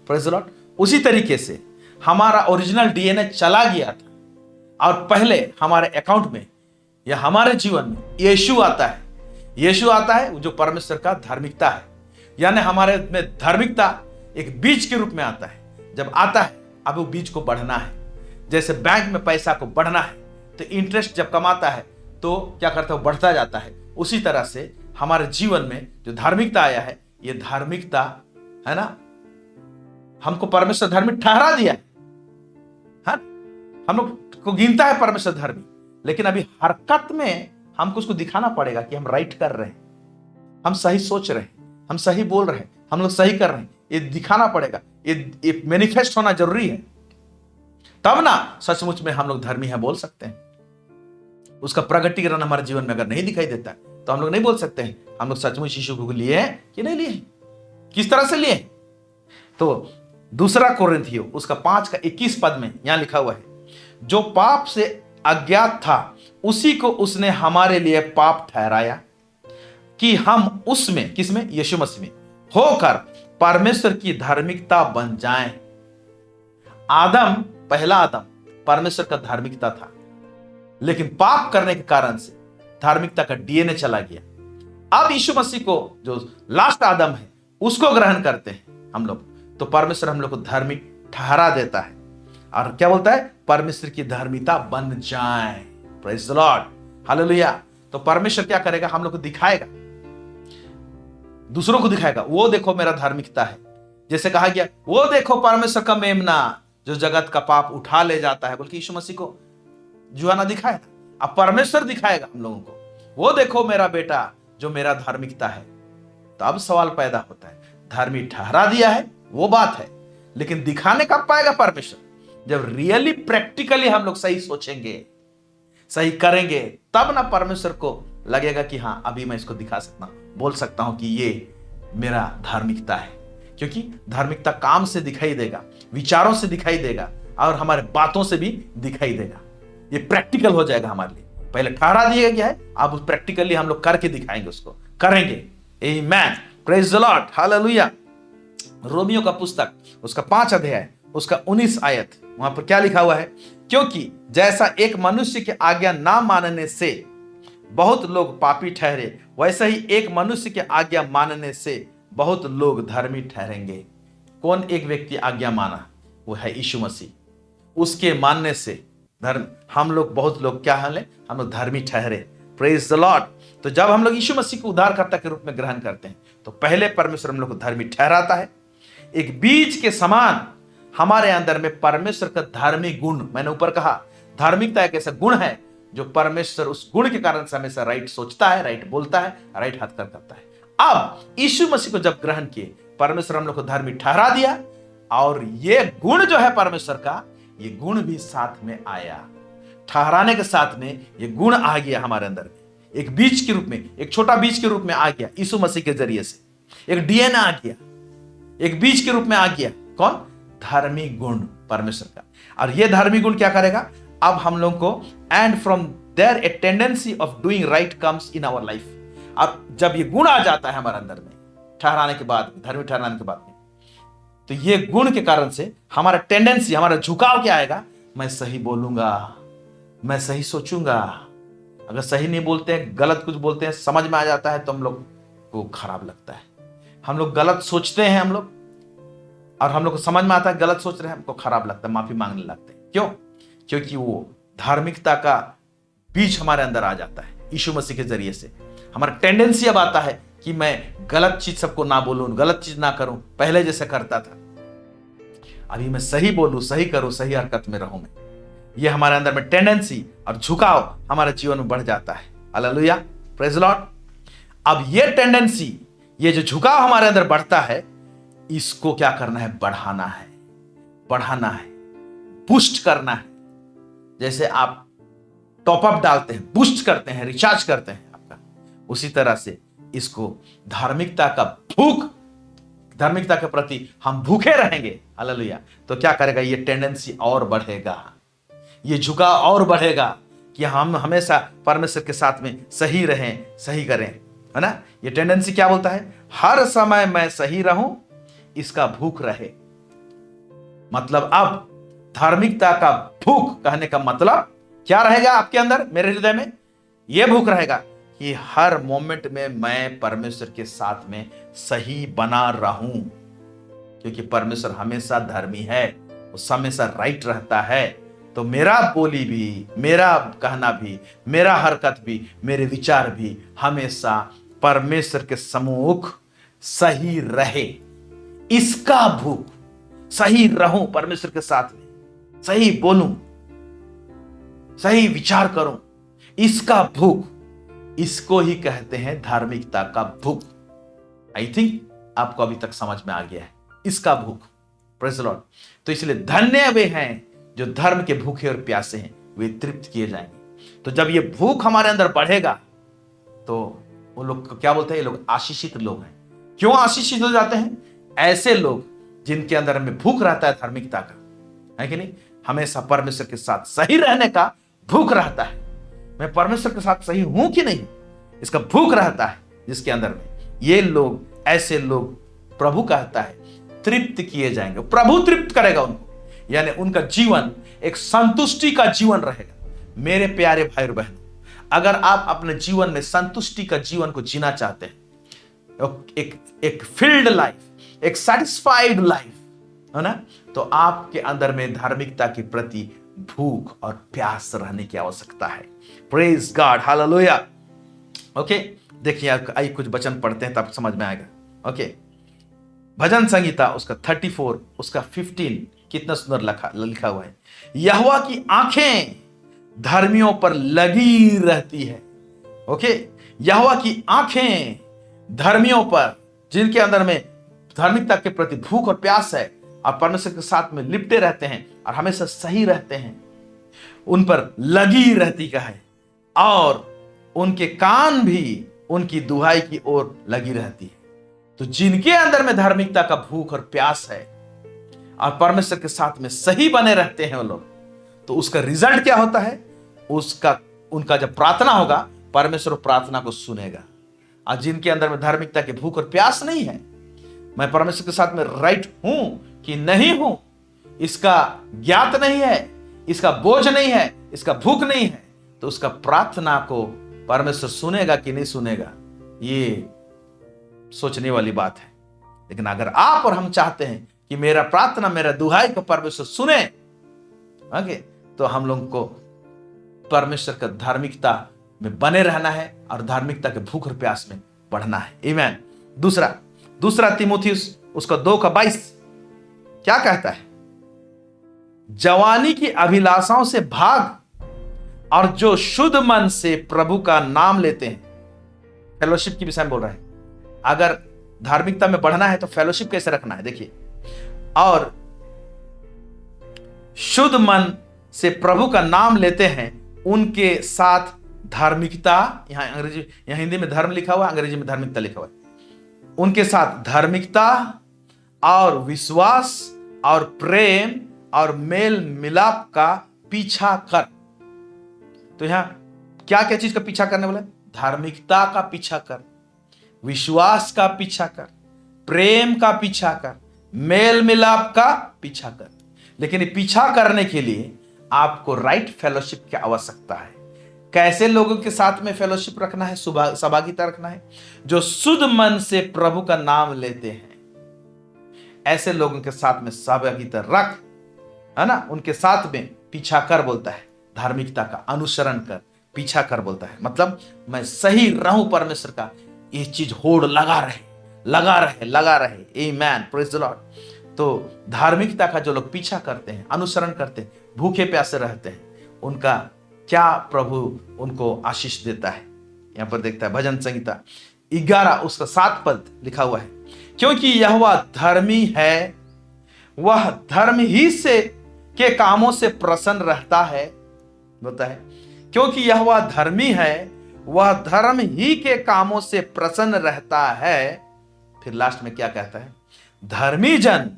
Praise the Lord. उसी तरीके से हमारा ओरिजिनल डीएनए चला गया था, और पहले हमारे अकाउंट में या हमारे जीवन में यीशु आता है। यीशु आता है जो परमेश्वर का धार्मिकता है, यानी हमारे में धार्मिकता एक बीज के रूप में आता है। जब आता है, अब वो बीज को बढ़ना है। जैसे बैंक में पैसा को बढ़ना है, तो इंटरेस्ट जब कमाता है तो क्या करता है, वो बढ़ता जाता है। उसी तरह से हमारे जीवन में जो धार्मिकता आया है, ये धार्मिकता है ना, हमको परमेश्वर धर्मी ठहरा दिया है। हम लोग को गिनता है परमेश्वर धर्मी, लेकिन अभी हरकत में हमको उसको दिखाना पड़ेगा कि हम राइट कर रहे हैं, हम सही सोच रहे हैं, हम सही बोल रहे हैं, हम लोग सही कर रहे हैं। ये दिखाना पड़ेगा, ये मैनिफेस्ट होना जरूरी है, तब ना सचमुच में हम लोग धर्मी हैं बोल सकते हैं। उसका प्रगटीकरण हमारे जीवन में अगर नहीं दिखाई देता तो हम लोग नहीं बोल सकते हैं हम लोग सचमुच यीशु को लिए हैं कि नहीं लिए हैं, किस तरह से लिए। तो दूसरा कोरिन्थियों उसका 5:21 पद में यहां लिखा हुआ है, जो पाप से अज्ञात था उसी को उसने हमारे लिए पाप ठहराया, कि हम उसमें, किसमें? यीशु मसीह में होकर परमेश्वर की धार्मिकता बन जाएं। आदम, पहला आदम परमेश्वर का धार्मिकता था, लेकिन पाप करने के कारण से धार्मिकता का डीएनए चला गया। अब यीशु मसीह को जो लास्ट आदम है उसको ग्रहण करते हैं हम लोग, तो परमेश्वर हम लोग को धार्मिक ठहरा देता है और क्या बोलता है, परमेश्वर की धार्मिकता बन जाए। Praise the lord, hallelujah. तो परमेश्वर क्या करेगा, हम लोग को दिखाएगा, दूसरों को दिखाएगा, वो देखो मेरा धार्मिकता है। जैसे कहा गया, वो देखो परमेश्वर का मेमना जो जगत का पाप उठा ले जाता है, बल्कि यीशु मसीह को यूहन्ना दिखाया था, अब परमेश्वर दिखाएगा हम लोगों को, वो देखो मेरा बेटा जो मेरा धार्मिकता है। तो अब सवाल पैदा होता है, धार्मिक ठहरा दिया है वो बात है, लेकिन दिखाने कब पाएगा परमेश्वर, जब रियली प्रैक्टिकली हम लोग सही सोचेंगे, सही करेंगे, तब ना परमेश्वर को लगेगा कि हाँ अभी मैं इसको दिखा सकता हूं, बोल सकता हूं कि ये मेरा धार्मिकता है। क्योंकि धार्मिकता काम से दिखाई देगा, विचारों से दिखाई देगा और हमारे बातों से भी दिखाई देगा। ये प्रैक्टिकल हो जाएगा हमारे लिए। पहले ठहरा दिया गया है, अब उस प्रैक्टिकली हम लोग करके दिखाएंगे, उसको करेंगे। Amen, praise the lord, hallelujah. रोमियो का पुस्तक उसका 5 अध्याय उसका 19 आयत, वहां पर क्या लिखा हुआ है, क्योंकि जैसा एक मनुष्य की आज्ञा ना मानने से बहुत लोग पापी ठहरे, वैसे ही एक मनुष्य की आज्ञा मानने से बहुत लोग धर्मी ठहरेंगे। कौन एक व्यक्ति आज्ञा माना, वो है यीशु मसीह। उसके मानने से धर्म, हम लोग बहुत लोग क्या हाल, हम लोग धर्मी ठहरे। Praise the Lord. तो जब हम लोग यीशु मसीह को उद्धारकर्ता के रूप में ग्रहण करते हैं, तो पहले परमेश्वर हम लोग को धर्मी ठहराता है। एक बीज के समान हमारे अंदर में परमेश्वर का धार्मिक गुण, मैंने ऊपर कहा धार्मिकता एक ऐसा गुण है जो परमेश्वर उस गुण के कारण से हमेशा राइट सोचता है, राइट बोलता है, राइट हरकत करता है। अब यीशु मसीह को जब ग्रहण किए, परमेश्वर हम लोग को धार्मिक ठहरा दिया, और ये गुण जो है परमेश्वर का, ये गुण भी साथ में आया। ठहराने के साथ में ये गुण आ गया हमारे अंदर में, एक बीज के रूप में, एक छोटा बीज के रूप में आ गया यीशु मसीह के जरिए से। एक डीएनए आ गया, एक बीज के रूप में आ गया, कौन, धार्मिक गुण परमेश्वर का। और ये धार्मिक गुण क्या करेगा, अब हम लोग को, and from there a tendency of doing right comes in our life. अब जब ये गुण आ जाता है हमारे अंदर में, ठहराने के बाद, धार्मिक ठहराने के बाद में, तो ये गुण के कारण से हमारा टेंडेंसी, हमारा झुकाव क्या आएगा, मैं सही बोलूंगा, मैं सही सोचूंगा। अगर सही नहीं बोलते हैं, गलत कुछ बोलते हैं, समझ में आ जाता है, तो हम लोग को खराब लगता है। हम लोग गलत सोचते हैं हम लोग, और हम लोग को समझ में आता है गलत सोच रहे हैं, हमको खराब लगता है, माफी मांगने लगते हैं। क्यों? क्योंकि वो धार्मिकता का बीज हमारे अंदर आ जाता है यीशु मसीह के जरिए से। हमारा टेंडेंसी अब आता है कि मैं गलत चीज सबको ना बोलूं, गलत चीज ना करूं, पहले जैसे करता था, अभी मैं सही बोलूं, सही करूं, सही हरकत में रहूं मैं। ये हमारे अंदर में टेंडेंसी और झुकाव हमारे जीवन में बढ़ जाता है। Hallelujah, praise Lord. अब ये टेंडेंसी, ये जो झुकाव हमारे अंदर बढ़ता है, इसको क्या करना है, बढ़ाना है, बढ़ाना है, बूस्ट करना है। जैसे आप टॉप अप डालते हैं, बूस्ट करते हैं, रिचार्ज करते हैं आपका, उसी तरह से इसको धार्मिकता का भूख, धार्मिकता के प्रति हम भूखे रहेंगे, हालेलुया, तो क्या करेगा, ये टेंडेंसी और बढ़ेगा, ये झुकाव और बढ़ेगा कि हम हमेशा परमेश्वर के साथ में सही रहें, सही करें, है ना। ये टेंडेंसी क्या बोलता है, हर समय मैं सही रहूं, इसका भूख रहे। मतलब अब धार्मिकता का भूख कहने का मतलब क्या रहेगा आपके अंदर, मेरे हृदय में यह भूख रहेगा कि हर मोमेंट में मैं परमेश्वर के साथ में सही बना रहूं, क्योंकि परमेश्वर हमेशा धर्मी है, वो हमेशा राइट रहता है। तो मेरा बोली भी, मेरा कहना भी, मेरा हरकत भी, मेरे विचार भी हमेशा परमेश्वर के सम्मुख सही रहे, इसका भूख, सही रहूं परमेश्वर के साथ में, सही बोलूं, सही विचार करूं, इसका भूख, इसको ही कहते हैं धार्मिकता का भूख। आई थिंक आपको अभी तक समझ में आ गया है, इसका भूख। Praise the Lord. तो इसलिए धन्य वे हैं जो धर्म के भूखे और प्यासे हैं, वे तृप्त किए जाएंगे। तो जब ये भूख हमारे अंदर बढ़ेगा, तो वो लोग क्या बोलते हैं, ये लोग आशीषित लोग हैं। क्यों आशीषित हो जाते हैं? ऐसे लोग जिनके अंदर में भूख रहता है धार्मिकता का, है कि नहीं, हमेशा परमेश्वर के साथ सही रहने का भूख रहता है। मैं परमेश्वर के साथ सही हूं कि नहीं, इसका भूख रहता है जिसके अंदर में, ये लोग, ऐसे लोग प्रभु कहता है तृप्त किए जाएंगे। प्रभु तृप्त करेगा उनको, यानी उनका जीवन एक संतुष्टि का जीवन रहेगा। मेरे प्यारे भाई और बहनों, अगर आप अपने जीवन में संतुष्टि का जीवन को जीना चाहते हैं, एक फील्ड लाइफ, एक सेटिस्फाइड लाइफ, है ना, तो आपके अंदर में धार्मिकता के प्रति भूख और प्यास रहने की आवश्यकता है। Praise God, hallelujah. ओके, देखिए आइए कुछ वचन पढ़ते हैं तब समझ में आएगा। ओके, भजन संगीता उसका 34 उसका 15 कितना सुंदर लिखा हुआ है। यहोवा की आंखें धर्मियों पर लगी रहती है। ओके, यहोवा की आंखें धर्मियों पर, जिनके अंदर में धार्मिकता के प्रति भूख और प्यास है और परमेश्वर के साथ में लिपटे रहते हैं और हमेशा सही रहते हैं, उन पर लगी रहती का है, और उनके कान भी उनकी दुहाई की ओर लगी रहती है। तो जिनके अंदर में धार्मिकता का भूख और प्यास है और परमेश्वर के साथ में सही बने रहते हैं वो लोग, तो उसका रिजल्ट क्या होता है? उनका जब प्रार्थना होगा, परमेश्वर प्रार्थना को सुनेगा। और जिनके अंदर में धार्मिकता की भूख और प्यास नहीं है, मैं परमेश्वर के साथ में राइट हूं कि नहीं हूं, इसका ज्ञात नहीं है, इसका बोझ नहीं है, इसका भूख नहीं है, तो उसका प्रार्थना को परमेश्वर सुनेगा कि नहीं सुनेगा, ये सोचने वाली बात है। लेकिन अगर आप और हम चाहते हैं कि मेरा प्रार्थना, मेरा दुहाई को परमेश्वर सुने, ओके, तो हम लोगों को परमेश्वर का धार्मिकता में बने रहना है और धार्मिकता के भूख और प्यास में बढ़ना है। आमीन। दूसरा तीमुथियुस उसका 2:22 क्या कहता है? जवानी की अभिलाषाओं से भाग और जो शुद्ध मन से प्रभु का नाम लेते हैं। फेलोशिप की विषय में बोल रहा है। अगर धार्मिकता में बढ़ना है तो फेलोशिप कैसे रखना है, देखिए। और शुद्ध मन से प्रभु का नाम लेते हैं, उनके साथ धार्मिकता, यहां हिंदी में धर्म लिखा हुआ, अंग्रेजी में धार्मिकता लिखा हुआ है। उनके साथ धार्मिकता और विश्वास और प्रेम और मेल मिलाप का पीछा कर। तो यहां क्या क्या चीज का पीछा करने वाला है? धार्मिकता का पीछा कर, विश्वास का पीछा कर, प्रेम का पीछा कर, मेल मिलाप का पीछा कर। लेकिन ये पीछा करने के लिए आपको राइट फेलोशिप की आवश्यकता है। कैसे लोगों के साथ में फेलोशिप रखना है, सहभागिता रखना है? जो शुद्ध मन से प्रभु का नाम लेते हैं, ऐसे लोगों के साथ में सहभागिता रख, है ना। उनके साथ में पीछा कर बोलता है, धार्मिकता का अनुसरण कर, पीछा कर बोलता है, मतलब मैं सही रहूं परमेश्वर का, ये चीज होड़ लगा रहे। आमीन, प्रेज द लॉर्ड। तो धार्मिकता का जो लोग पीछा करते हैं, अनुसरण करते हैं, भूखे प्यासे रहते हैं, उनका क्या प्रभु उनको आशीष देता है। यहां पर देखता है भजन संगीता 11 उसका 7 पद लिखा हुआ है। क्योंकि यहोवा धर्मी है, वह धर्म ही से के कामों से प्रसन्न रहता है, होता है। क्योंकि यहोवा धर्मी है, वह धर्म ही के कामों से प्रसन्न रहता है। फिर लास्ट में क्या कहता है? धर्मी जन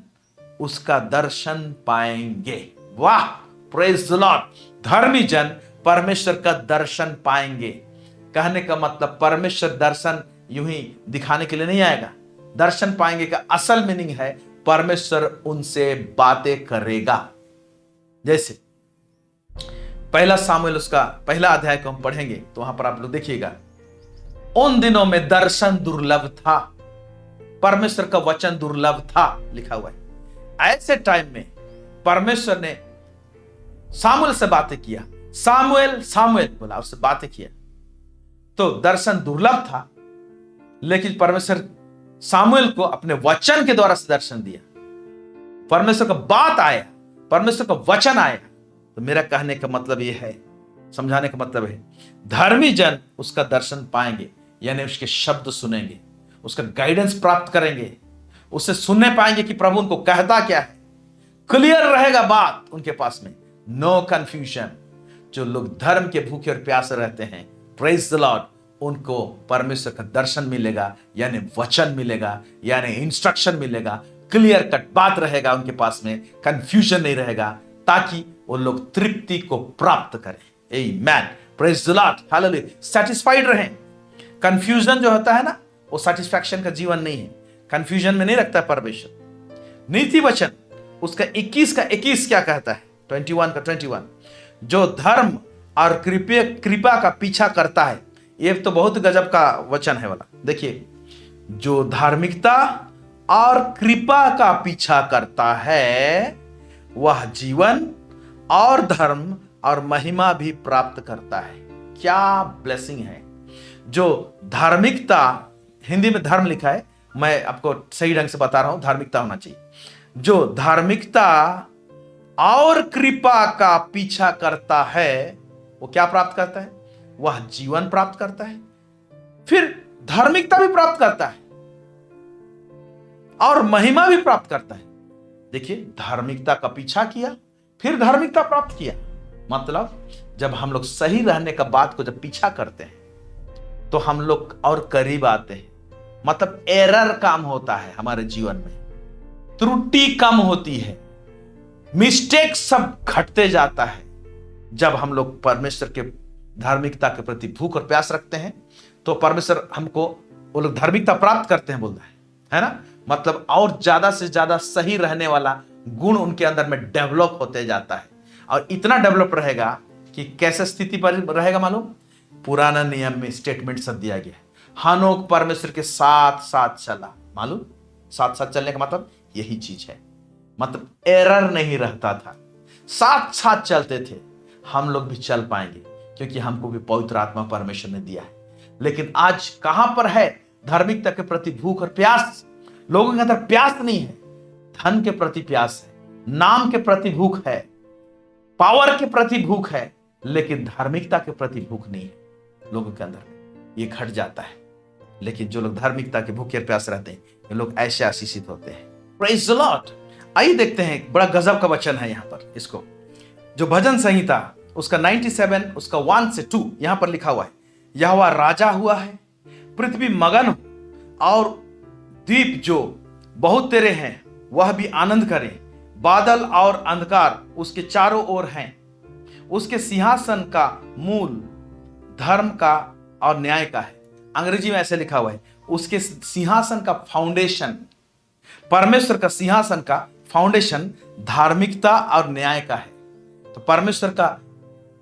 उसका दर्शन पाएंगे। वाह, प्रेज द लॉर्ड। धर्मी जन परमेश्वर का दर्शन पाएंगे। कहने का मतलब परमेश्वर दर्शन यूं ही दिखाने के लिए नहीं आएगा। दर्शन पाएंगे का असल मीनिंग है परमेश्वर उनसे बातें करेगा। जैसे पहला सामुएल उसका पहला अध्याय को हम पढ़ेंगे तो वहां पर आप लोग देखिएगा, उन दिनों में दर्शन दुर्लभ था, परमेश्वर का वचन दुर्लभ था, लिखा हुआ है। ऐसे टाइम में परमेश्वर ने सामुएल से बातें किया, सामुएल सामुएल बोला, उससे बातें किया। तो दर्शन दुर्लभ था, लेकिन परमेश्वर सामुएल को अपने वचन के द्वारा से दर्शन दिया। परमेश्वर का बात आया, परमेश्वर का वचन आया। तो मेरा कहने का मतलब यह है, समझाने का मतलब है, धर्मी जन उसका दर्शन पाएंगे, यानी उसके शब्द सुनेंगे, उसका गाइडेंस प्राप्त करेंगे, उससे सुनने पाएंगे कि प्रभु उनको कहता क्या है। क्लियर रहेगा बात उनके पास में, नो कंफ्यूजन। जो लोग धर्म के भूखे और प्यासे रहते हैं, प्रेज द लॉर्ड, उनको परमेश्वर का दर्शन मिलेगा, यानी वचन मिलेगा, यानी इंस्ट्रक्शन मिलेगा। क्लियर कट बात रहेगा उनके पास में, कंफ्यूजन नहीं रहेगा, ताकि वो लोग तृप्ति को प्राप्त करें। आमीन, praise the lord, hallelujah. Satisfied रहें। कंफ्यूजन जो होता है ना, वो सेटिस्फैक्शन का जीवन नहीं है। कंफ्यूजन में नहीं रखता परमेश्वर। नीति वचन उसका 21 का 21 क्या कहता है? 21 का 21, जो धर्म और कृपा का पीछा करता है। ये तो बहुत गजब का वचन है वाला। देखिए, जो धार्मिकता और कृपा का पीछा करता है वह जीवन और धर्म और महिमा भी प्राप्त करता है। क्या ब्लेसिंग है। जो धार्मिकता, हिंदी में धर्म लिखा है, मैं आपको सही ढंग से बता रहा हूं, धार्मिकता होना चाहिए। जो धार्मिकता और कृपा का पीछा करता है वो क्या प्राप्त करता है? वह जीवन प्राप्त करता है, फिर धार्मिकता भी प्राप्त करता है और महिमा भी प्राप्त करता है। देखिए, धार्मिकता का पीछा किया, फिर धार्मिकता प्राप्त किया। मतलब जब हम लोग सही रहने का बात को जब पीछा करते हैं तो हम लोग और करीब आते हैं। मतलब एरर काम होता है हमारे जीवन में, त्रुटि कम होती है, मिस्टेक सब घटते जाता है। जब हम लोग परमेश्वर के धार्मिकता के प्रति भूख और प्यास रखते हैं तो परमेश्वर हमको, वो लोग धार्मिकता प्राप्त करते हैं, बोलता है ना। मतलब और ज्यादा से ज्यादा सही रहने वाला गुण उनके अंदर में डेवलप होते जाता है, और इतना डेवलप रहेगा कि कैसे स्थिति पर रहेगा मालूम? पुराना नियम में स्टेटमेंट सब दिया गया है। हनोक परमेश्वर के साथ साथ चला, मालूम? साथ साथ चलने का मतलब यही चीज है। मतलब एरर नहीं रहता था, साथ साथ चलते थे। हम लोग भी चल पाएंगे क्योंकि हमको भी पवित्र आत्मा परमेश्वर ने दिया है। लेकिन आज कहां पर है धार्मिकता के प्रति भूख और प्यास? लोगों के अंदर प्यास नहीं है। धन के प्रति प्यास है, नाम के प्रति भूख है, पावर के प्रति भूख है, लेकिन धार्मिकता के प्रति भूख नहीं है लोगों के अंदर में। ये घट जाता है। लेकिन जो लोग धार्मिकता के भूखे और प्यास रहते हैं, ये लोग ऐसे आशीषित होते हैं। Praise the Lord. आइए देखते हैं, बड़ा गजब का वचन है यहाँ पर। इसको जो भजन संहिता उसका 97 उसका 1 से 2 यहां पर लिखा हुआ है, यहोवा राजा हुआ है, पृथ्वी मगन हो और द्वीप जो बहुत तेरे हैं वह भी आनंद करें। बादल और अंधकार उसके चारों ओर हैं। उसके सिंहासन का मूल धर्म का और न्याय का है। अंग्रेजी में ऐसे लिखा हुआ है, उसके सिंहासन का फाउंडेशन, परमेश्वर का सिंहासन का फाउंडेशन धार्मिकता और न्याय का है। तो परमेश्वर का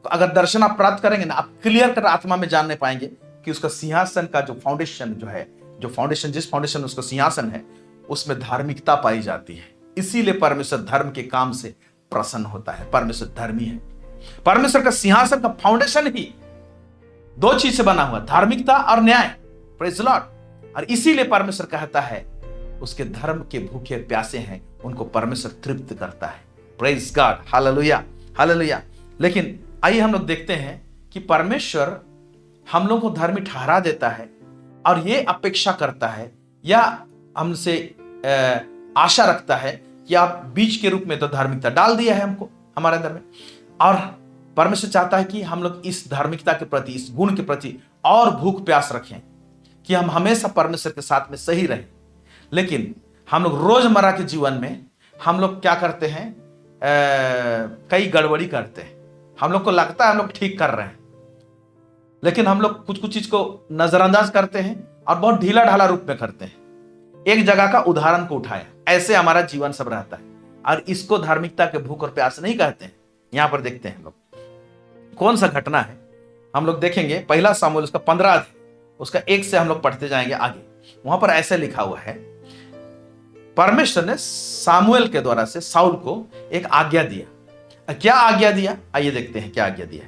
अगर दर्शन आप प्राप्त करेंगे ना, आप क्लियर कर आत्मा में जानने पाएंगे कि उसका सिंहासन का जो फाउंडेशन जो है, जो फाउंडेशन, जिस फाउंडेशन उसका सिंहासन है, उसमें धार्मिकता पाई जाती है। इसीलिए परमेश्वर धर्म के काम से प्रसन्न होता है। परमेश्वर धर्मी है। परमेश्वर का सिंहासन का फाउंडेशन ही 2 चीज से बना हुआ, धार्मिकता और न्याय। Praise the Lord. और इसीलिए परमेश्वर कहता है उसके धर्म के भूखे प्यासे हैं, उनको परमेश्वर तृप्त करता है। Praise God, hallelujah, hallelujah. लेकिन आइए हम लोग देखते हैं कि परमेश्वर हम लोग को धर्मी ठहरा देता है और ये अपेक्षा करता है या हमसे आशा रखता है कि आप बीज के रूप में तो धार्मिकता डाल दिया है हमको, हमारे अंदर में, और परमेश्वर चाहता है कि हम लोग इस धार्मिकता के प्रति, इस गुण के प्रति और भूख प्यास रखें कि हम हमेशा परमेश्वर के साथ में सही रहें। लेकिन हम लोग रोजमर्रा के जीवन में हम लोग क्या करते हैं? कई गड़बड़ी करते हैं। हम लोग को लगता है हम लोग ठीक कर रहे हैं, लेकिन हम लोग कुछ कुछ चीज को नजरअंदाज करते हैं और बहुत ढीला ढाला रूप में करते हैं। एक जगह का उदाहरण को उठाया, ऐसे हमारा जीवन सब रहता है, और इसको धार्मिकता के भूख और प्यास नहीं कहते हैं। यहां पर देखते हैं हम लोग कौन सा घटना है। हम लोग देखेंगे पहला सामुएल उसका 15 अध्याय उसका 1 से हम लोग पढ़ते जाएंगे आगे। वहां पर ऐसे लिखा हुआ है, परमेश्वर ने सामुएल के द्वारा से साउल को एक आज्ञा दिया। क्या आज्ञा दिया? आइए देखते हैं क्या आज्ञा दिया।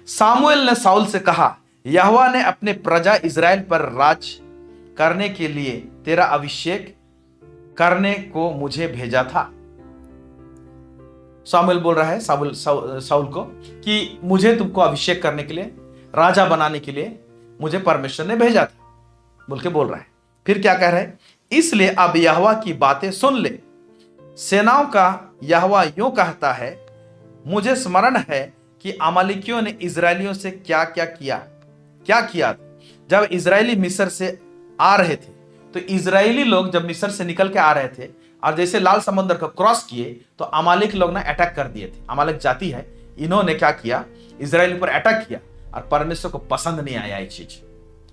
सामुएल ने साउल से कहा, यहोवा ने अपने प्रजा इजराइल पर राज करने के लिए तेरा अभिषेक करने को मुझे भेजा था। सामुएल बोल रहा है साउल को कि मुझे तुमको अभिषेक करने के लिए, राजा बनाने के लिए मुझे परमेश्वर ने भेजा था बोल के बोल रहा है। फिर क्या कह रहा है? इसलिए अब यहोवा की बातें सुन ले। सेनाओं का यहोवा यूं कहता है, मुझे स्मरण है कि अमालेकियों ने इजरायलियों से क्या किया जब इजरायली मिस्र से आ रहे थे। तो इजरायली लोग जब मिस्र से निकल के आ रहे थे और जैसे लाल समुद्र को क्रॉस किए तो अमालेक लोग ना अटैक कर दिए थे। अमालेक जाति है, इन्होंने क्या किया? इजराइल पर अटैक किया और परमेश्वर को पसंद नहीं आया ये चीज,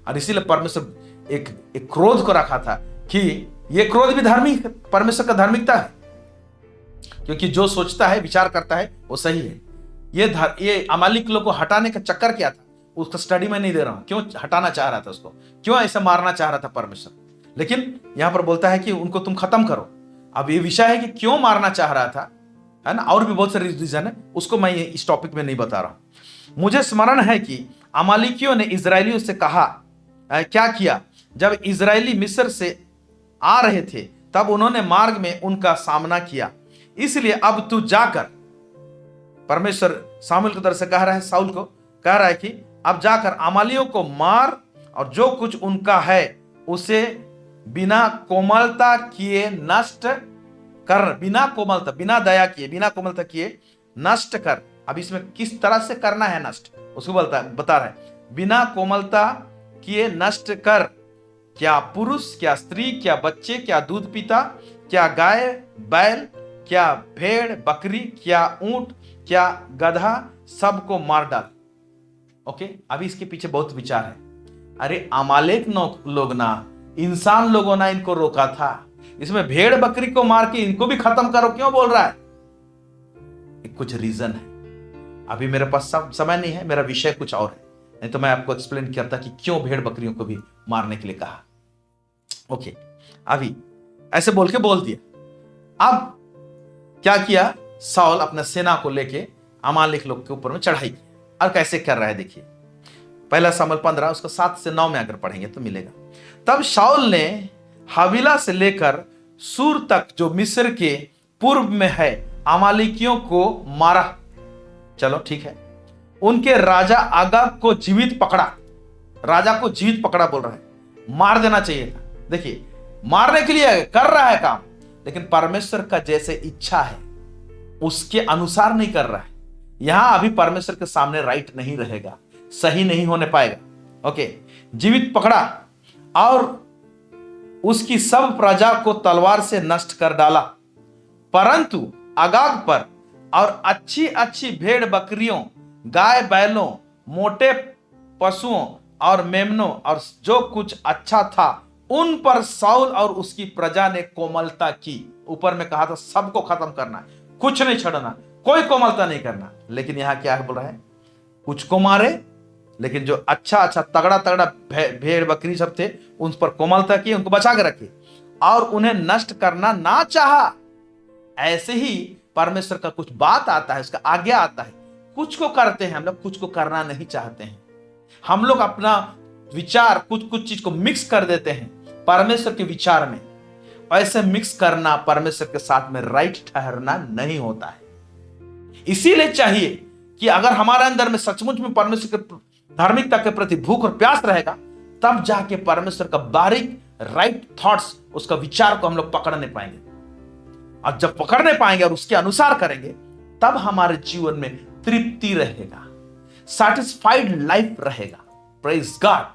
और इसीलिए परमेश्वर एक क्रोध को रखा था कि ये क्रोध भी धार्मिक, परमेश्वर का धार्मिकता है, क्योंकि जो सोचता है, विचार करता है वो सही है। ये अमालिक लोग को हटाने का चक्कर क्या था, उसका स्टडी में नहीं दे रहा हूं, क्यों हटाना चाह रहा था उसको, क्यों ऐसे मारना चाह रहा था परमेश्वर। लेकिन यहां पर बोलता है कि उनको तुम खत्म करो। अब ये विषय है कि क्यों मारना चाह रहा था, है ना, और भी बहुत सारे रीजन है, उसको मैं इस टॉपिक में नहीं बता रहा हूं। मुझे स्मरण है कि अमालिकियों ने इजरायलियों से कहा, क्या किया, जब इजरायली मिस्र से आ रहे थे तब उन्होंने मार्ग में उनका सामना किया, इसलिए अब तू जाकर, परमेश्वर सामुएल की तरफ से कह रहा है, साउल को कह रहा है कि अब जाकर अमालियों को मार और जो कुछ उनका है उसे बिना कोमलता किए नष्ट कर, बिना कोमलता, बिना दया किए, बिना कोमलता किए नष्ट कर। अब इसमें किस तरह से करना है नष्ट, उसको बता रहा है, बिना कोमलता किए नष्ट कर। क्या पुरुष, क्या स्त्री, क्या बच्चे, क्या दूध पीता, क्या गाय बैल, क्या भेड़ बकरी, क्या ऊंट, क्या गधा, सबको मार डाल। ओके, अभी इसके पीछे बहुत विचार है। अरे अमालेक लोग ना, इंसान लोगों ने इनको रोका था, इसमें भेड़ बकरी को मार के इनको भी खत्म करो क्यों बोल रहा है? कुछ रीजन है, अभी मेरे पास सब समय नहीं है, मेरा विषय कुछ और है, नहीं तो मैं आपको एक्सप्लेन करता कि क्यों भेड़ बकरियों को भी मारने के लिए कहा। ओके, अभी ऐसे बोल दिया। अब क्या किया, साउल अपने सेना को लेके अमालेक लोग के ऊपर में चढ़ाई की। और कैसे कर रहा है देखिए, पहला सामुएल 15 उसको 7 से 9 में अगर पढ़ेंगे तो मिलेगा। तब शाऊल ने हवीला से लेकर सूर तक जो मिस्र के पूर्व में है अमालेकियों को मारा। चलो ठीक है, उनके राजा आगाग को जीवित पकड़ा, राजा को जीवित पकड़ा बोल रहा है, मार देना चाहिए था। देखिए, मारने के लिए कर रहा है काम, लेकिन परमेश्वर का जैसे इच्छा है उसके अनुसार नहीं कर रहा है। यहां अभी परमेश्वर के सामने राइट नहीं रहेगा, सही नहीं होने पाएगा। ओके, जीवित पकड़ा और उसकी सब प्रजा को तलवार से नष्ट कर डाला, परंतु अगाग पर और अच्छी अच्छी भेड़ बकरियों, गाय बैलों, मोटे पशुओं और मेमनों और जो कुछ अच्छा था उन पर साउल और उसकी प्रजा ने कोमलता की। ऊपर में कहा था सबको खत्म करना, कुछ नहीं छोड़ना, कोई कोमलता नहीं करना। लेकिन यहां क्या बोल रहा है, कुछ को मारे, लेकिन जो अच्छा अच्छा तगड़ा तगड़ा भेड़ बकरी सब थे उन पर कोमलता की, उनको बचा के रखे और उन्हें नष्ट करना ना चाहा। ऐसे ही परमेश्वर का कुछ बात आता है, उसका आज्ञा आता है, कुछ को करते हैं हम लोग, कुछ को करना नहीं चाहते हैं। हम लोग अपना विचार कुछ चीज को मिक्स कर देते हैं परमेश्वर के विचार में। ऐसे मिक्स करना परमेश्वर के साथ में राइट ठहरना नहीं होता है। इसीलिए चाहिए कि अगर हमारे अंदर में सचमुच में परमेश्वर के धार्मिकता के प्रति भूख और प्यास रहेगा, तब जाके परमेश्वर का बारीक राइट थॉट्स, उसका विचार को हम लोग पकड़ने पाएंगे। और जब पकड़ने पाएंगे और उसके अनुसार करेंगे, तब हमारे जीवन में तृप्ति रहेगा, सैटिस्फाइड लाइफ रहेगा। प्रेज गॉड,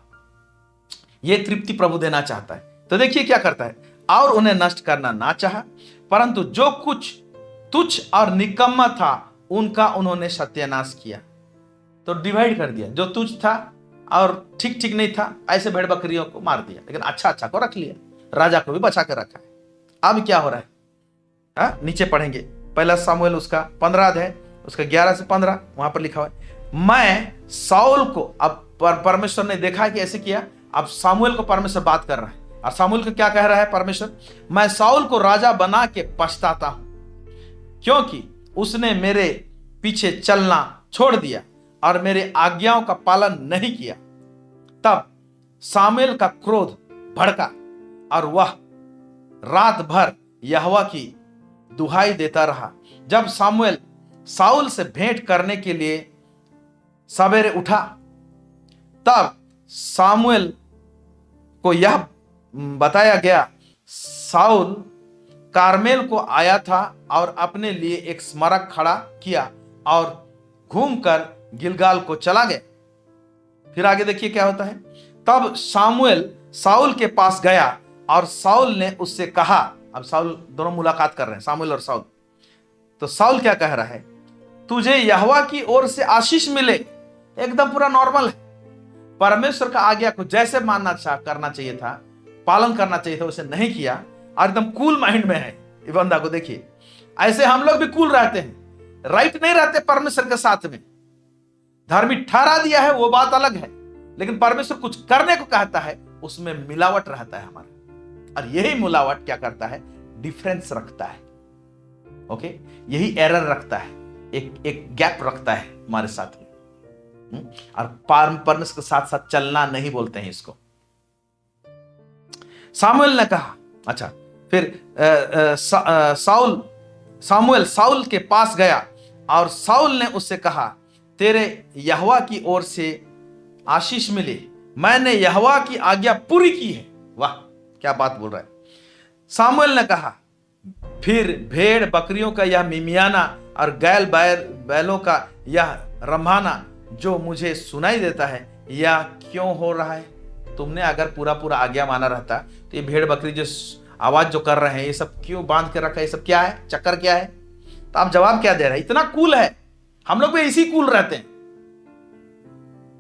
ये तृप्ति प्रभु देना चाहता है। तो देखिए क्या करता है, और उन्हें नष्ट करना ना चाहा, परंतु जो कुछ तुच्छ और निकम्मा था उनका उन्होंने सत्यानाश किया। तो डिवाइड कर दिया, जो तुच्छ था और ठीक ठीक नहीं था, ऐसे भेड़ बकरियों को मार दिया, लेकिन अच्छा अच्छा को रख लिया, राजा को भी बचा कर रखा है। अब क्या हो रहा है, नीचे पढ़ेंगे, पहला सामुएल उसका 15 अध्याय उसका 11 से 15, वहां पर लिखा हुआ है, मैं साउल को, अब परमेश्वर ने देखा कि ऐसे किया, अब सामुएल को परमेश्वर बात कर रहा है। और सामुएल को क्या कह रहा है परमेश्वर, मैं साउल को राजा बना के पछताता हूं, क्योंकि उसने मेरे पीछे चलना छोड़ दिया और मेरे आज्ञाओं का पालन नहीं किया। तब सामुएल का क्रोध भड़का और वह रात भर यहोवा की दुहाई देता रहा। जब सामुएल साउल से भेंट करने के लिए सवेरे उठा, तब सामुएल को यह बताया गया, साउल कारमेल को आया था और अपने लिए एक स्मारक खड़ा किया और घूमकर गिलगाल को चला गया। फिर आगे देखिए क्या होता है, तब सामुएल साउल के पास गया और साउल ने उससे कहा, अब साउल दोनों मुलाकात कर रहे हैं, सामुएल और साउल। तो साउल क्या कह रहा है, तुझे यहोवा की ओर से आशीष मिले। एकदम पूरा नॉर्मल है, परमेश्वर का आज्ञा को जैसे मानना करना चाहिए था, पालन करना चाहिए था, उसे नहीं किया और एकदम कूल माइंड में है। ये बंदा को देखिए, ऐसे हम लोग भी कूल रहते हैं, राइट नहीं रहते परमेश्वर के साथ में। धार्मिक ठहरा दिया है वो बात अलग है, लेकिन परमेश्वर कुछ करने को कहता है उसमें मिलावट रहता है हमारा, और यही मिलावट क्या करता है, डिफरेंस रखता है। ओके, यही एरर रखता है, एक गैप रखता है हमारे साथ में। और परमेश्वर के साथ साथ चलना नहीं बोलते हैं इसको। सामुएल ने कहा, अच्छा फिर सामुएल साउल के पास गया और साउल ने उससे कहा, तेरे यहोवा की ओर से आशीष मिले, मैंने यहोवा की आज्ञा पूरी की है। वाह, क्या बात बोल रहा है। सामुएल ने कहा, फिर भेड़ बकरियों का यह मिमियाना और बैलों का यह रंभाना जो मुझे सुनाई देता है, यह क्यों हो रहा है? तुमने अगर पूरा पूरा आज्ञा माना रहता तो ये भेड़ बकरी जो आवाज जो कर रहे हैं, ये सब क्यों बांध के रखा है, ये सब क्या है, चक्कर क्या है? तो आप जवाब क्या दे रहे हैं? इतना कूल है, हम लोग भी इसी कूल रहते हैं।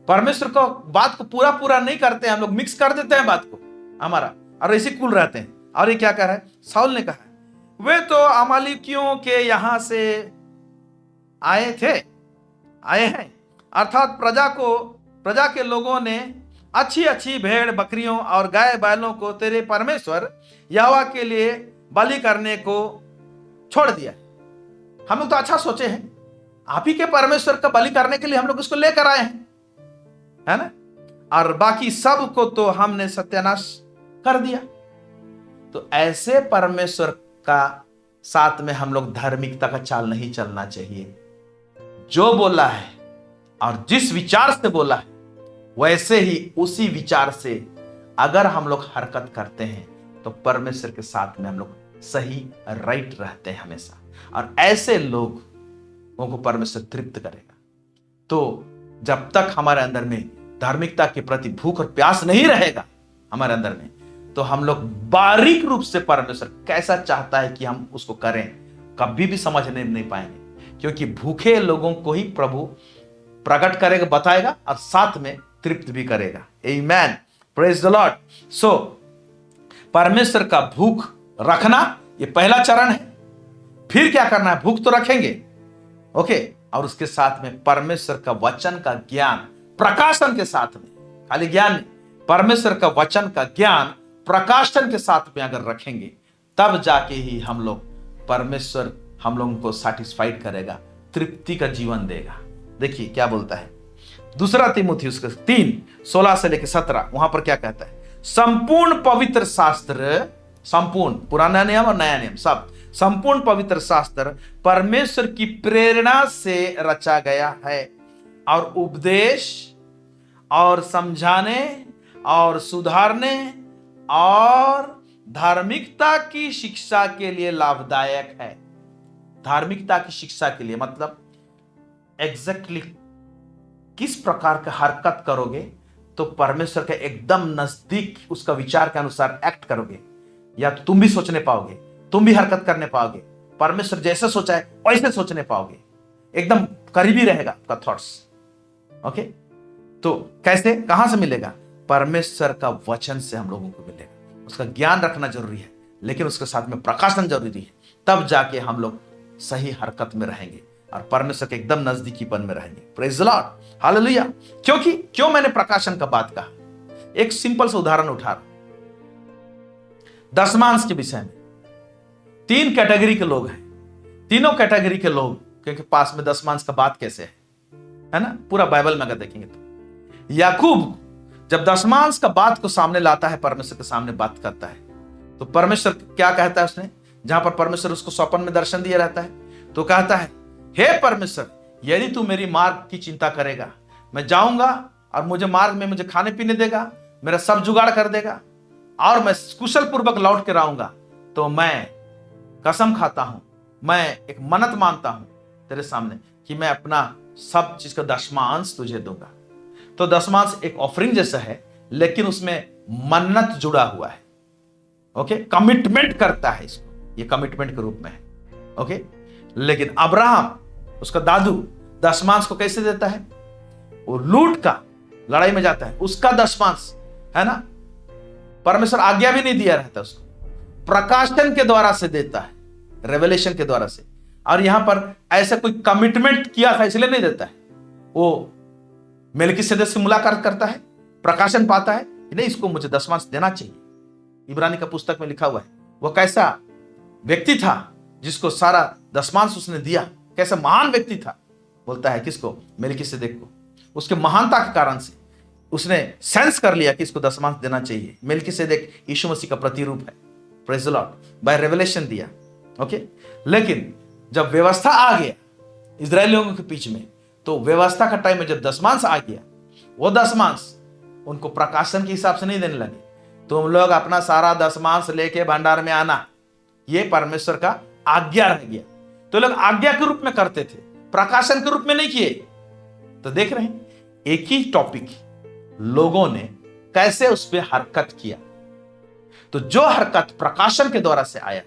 परमेश्वर को बात को पूरा पूरा नहीं करते हैं, हम लोग मिक्स कर देते हैं बात को हमारा, और इसी कूल रहते हैं। और ये क्या कह रहा है? साउल ने कहा, वे तो अमालेकियों के यहां से आए हैं, अर्थात प्रजा के लोगों ने अच्छी अच्छी भेड़ बकरियों और गाय बैलों को तेरे परमेश्वर यहोवा के लिए बलि करने को छोड़ दिया। हम लोग तो अच्छा सोचे हैं, आप ही के परमेश्वर का बलि करने के लिए हम लोग इसको लेकर आए हैं, है ना, और बाकी सब को तो हमने सत्यानाश कर दिया। तो ऐसे परमेश्वर का साथ में हम लोग धार्मिकता का चाल नहीं चलना चाहिए। जो बोला है और जिस विचार से बोला है वैसे ही उसी विचार से अगर हम लोग हरकत करते हैं तो परमेश्वर के साथ में हम लोग सही राइट रहते हैं हमेशा, और ऐसे लोगों को परमेश्वर तृप्त करेगा। तो जब तक हमारे अंदर में धार्मिकता के प्रति भूख और प्यास नहीं रहेगा हमारे अंदर में, तो हम लोग बारीक रूप से परमेश्वर कैसा चाहता है कि हम उसको करें कभी भी समझने नहीं पाएंगे, क्योंकि भूखे लोगों को ही प्रभु प्रकट करेगा, बताएगा और साथ में तृप्त भी करेगा। आमेन, प्रेज द लॉर्ड। सो परमेश्वर का भूख रखना ये पहला चरण है। फिर क्या करना है? भूख तो रखेंगे, ओके, और उसके साथ में परमेश्वर का वचन का ज्ञान प्रकाशन के साथ में, खाली ज्ञान नहीं, परमेश्वर का वचन का ज्ञान प्रकाशन के साथ में अगर रखेंगे, तब जाके ही हम लोग परमेश्वर हम लोगों को सैटिस्फाइड करेगा, तृप्ति का जीवन देगा। देखिए क्या बोलता है दूसरा तीमुथियुस 3:16 से लेकर 17, वहां पर क्या कहता है? संपूर्ण पवित्र शास्त्र, संपूर्ण पुराना नियम और नया नियम सब, संपूर्ण पवित्र शास्त्र परमेश्वर की प्रेरणा से रचा गया है और उपदेश और समझाने और सुधारने और धार्मिकता की शिक्षा के लिए लाभदायक है। धार्मिकता की शिक्षा के लिए मतलब एग्जैक्टली किस प्रकार का हरकत करोगे तो परमेश्वर के एकदम नजदीक उसका विचार के अनुसार एक्ट करोगे, या तो तुम भी सोचने पाओगे, तुम भी हरकत करने पाओगे, परमेश्वर जैसे सोचा है वैसे सोचने पाओगे, एकदम करीबी रहेगा आपका थॉट्स। ओके, तो कैसे, कहां से मिलेगा? परमेश्वर का वचन से हम लोगों को मिलेगा। उसका ज्ञान रखना जरूरी है, लेकिन उसके साथ में प्रकाशन जरूरी है, तब जाके हम लोग सही हरकत में रहेंगे और परमेश्वर के एकदम नजदीकीपन में रहेंगे। Praise the lord, hallelujah. क्यों मैंने प्रकाशन का बात कहा? एक सिंपल सा उदाहरण उठा रहा हूं दशमांश के विषय में। 3 कैटेगरी के लोग हैं, तीनों कैटेगरी के लोग क्योंकि पास में दशमांश का बात कैसे है ना, पूरा बाइबल में अगर देखेंगे तो याकूब जब दशमांश का बात को सामने लाता है, परमेश्वर के सामने बात करता है, तो परमेश्वर क्या कहता है उसने? जहां पर परमेश्वर उसको स्वप्न में दर्शन दिया रहता है, तो कहता है, हे परमेश्वर, यदि तू मेरी मार्ग की चिंता करेगा, मैं जाऊंगा और मुझे मार्ग में मुझे खाने पीने देगा, मेरा सब जुगाड़ कर देगा और मैं कुशल पूर्वक लौट कर आऊंगा, तो मैं कसम खाता हूं, मैं एक मन्नत मानता हूं तेरे सामने कि मैं अपना सब चीज का दशमांश तुझे दूंगा। तो दशमांश एक ऑफरिंग जैसा है, लेकिन उसमें मन्नत जुड़ा हुआ है। ओके, कमिटमेंट करता है इसको, ये कमिटमेंट के रूप में है। ओके, लेकिन अब्राहम उसका दादू दशमांश को कैसे देता है? वो लूट का लड़ाई में जाता है, उसका दशमांश है ना, परमेश्वर आज्ञा भी नहीं दिया रहता उसको, प्रकाशन के द्वारा से देता है, रेवलेशन के द्वारा से। और यहां पर ऐसा कोई कमिटमेंट किया था इसलिए नहीं देता है। वो मेलकीसेदेक से मुलाकात करता है, प्रकाशन पाता है कि नहीं इसको मुझे दशमांश देना चाहिए। इब्रानी का पुस्तक में लिखा हुआ है वो कैसा व्यक्ति था जिसको सारा दशमांश उसने दिया, कैसा महान व्यक्ति था। बोलता है किसको? मेलकीसेदेक को। उसके महानता के कारण से उसने सेंस कर लिया कि इसको दशमांश देना चाहिए। मेलकीसेदेक यीशु मसीह का प्रतिरूप है। Praise the Lord. By revelation दिया। ओके, लेकिन जब व्यवस्था आ गया इजरायलियों के बीच में, तो व्यवस्था का टाइम में जब दशमांश आ गया, वो दशमांश उनको प्रकाशन के हिसाब से नहीं देने लगे। तुम लोग अपना सारा दशमांश लेके भंडार में आना, ये परमेश्वर का आज्ञा रह गया। तो लोग आज्ञा के रूप में करते थे, प्रकाशन के रूप में नहीं किए। तो देख रहे हैं एक ही टॉपिक लोगों ने कैसे उस पर हरकत किया। तो जो हरकत प्रकाशन के द्वारा से आया है,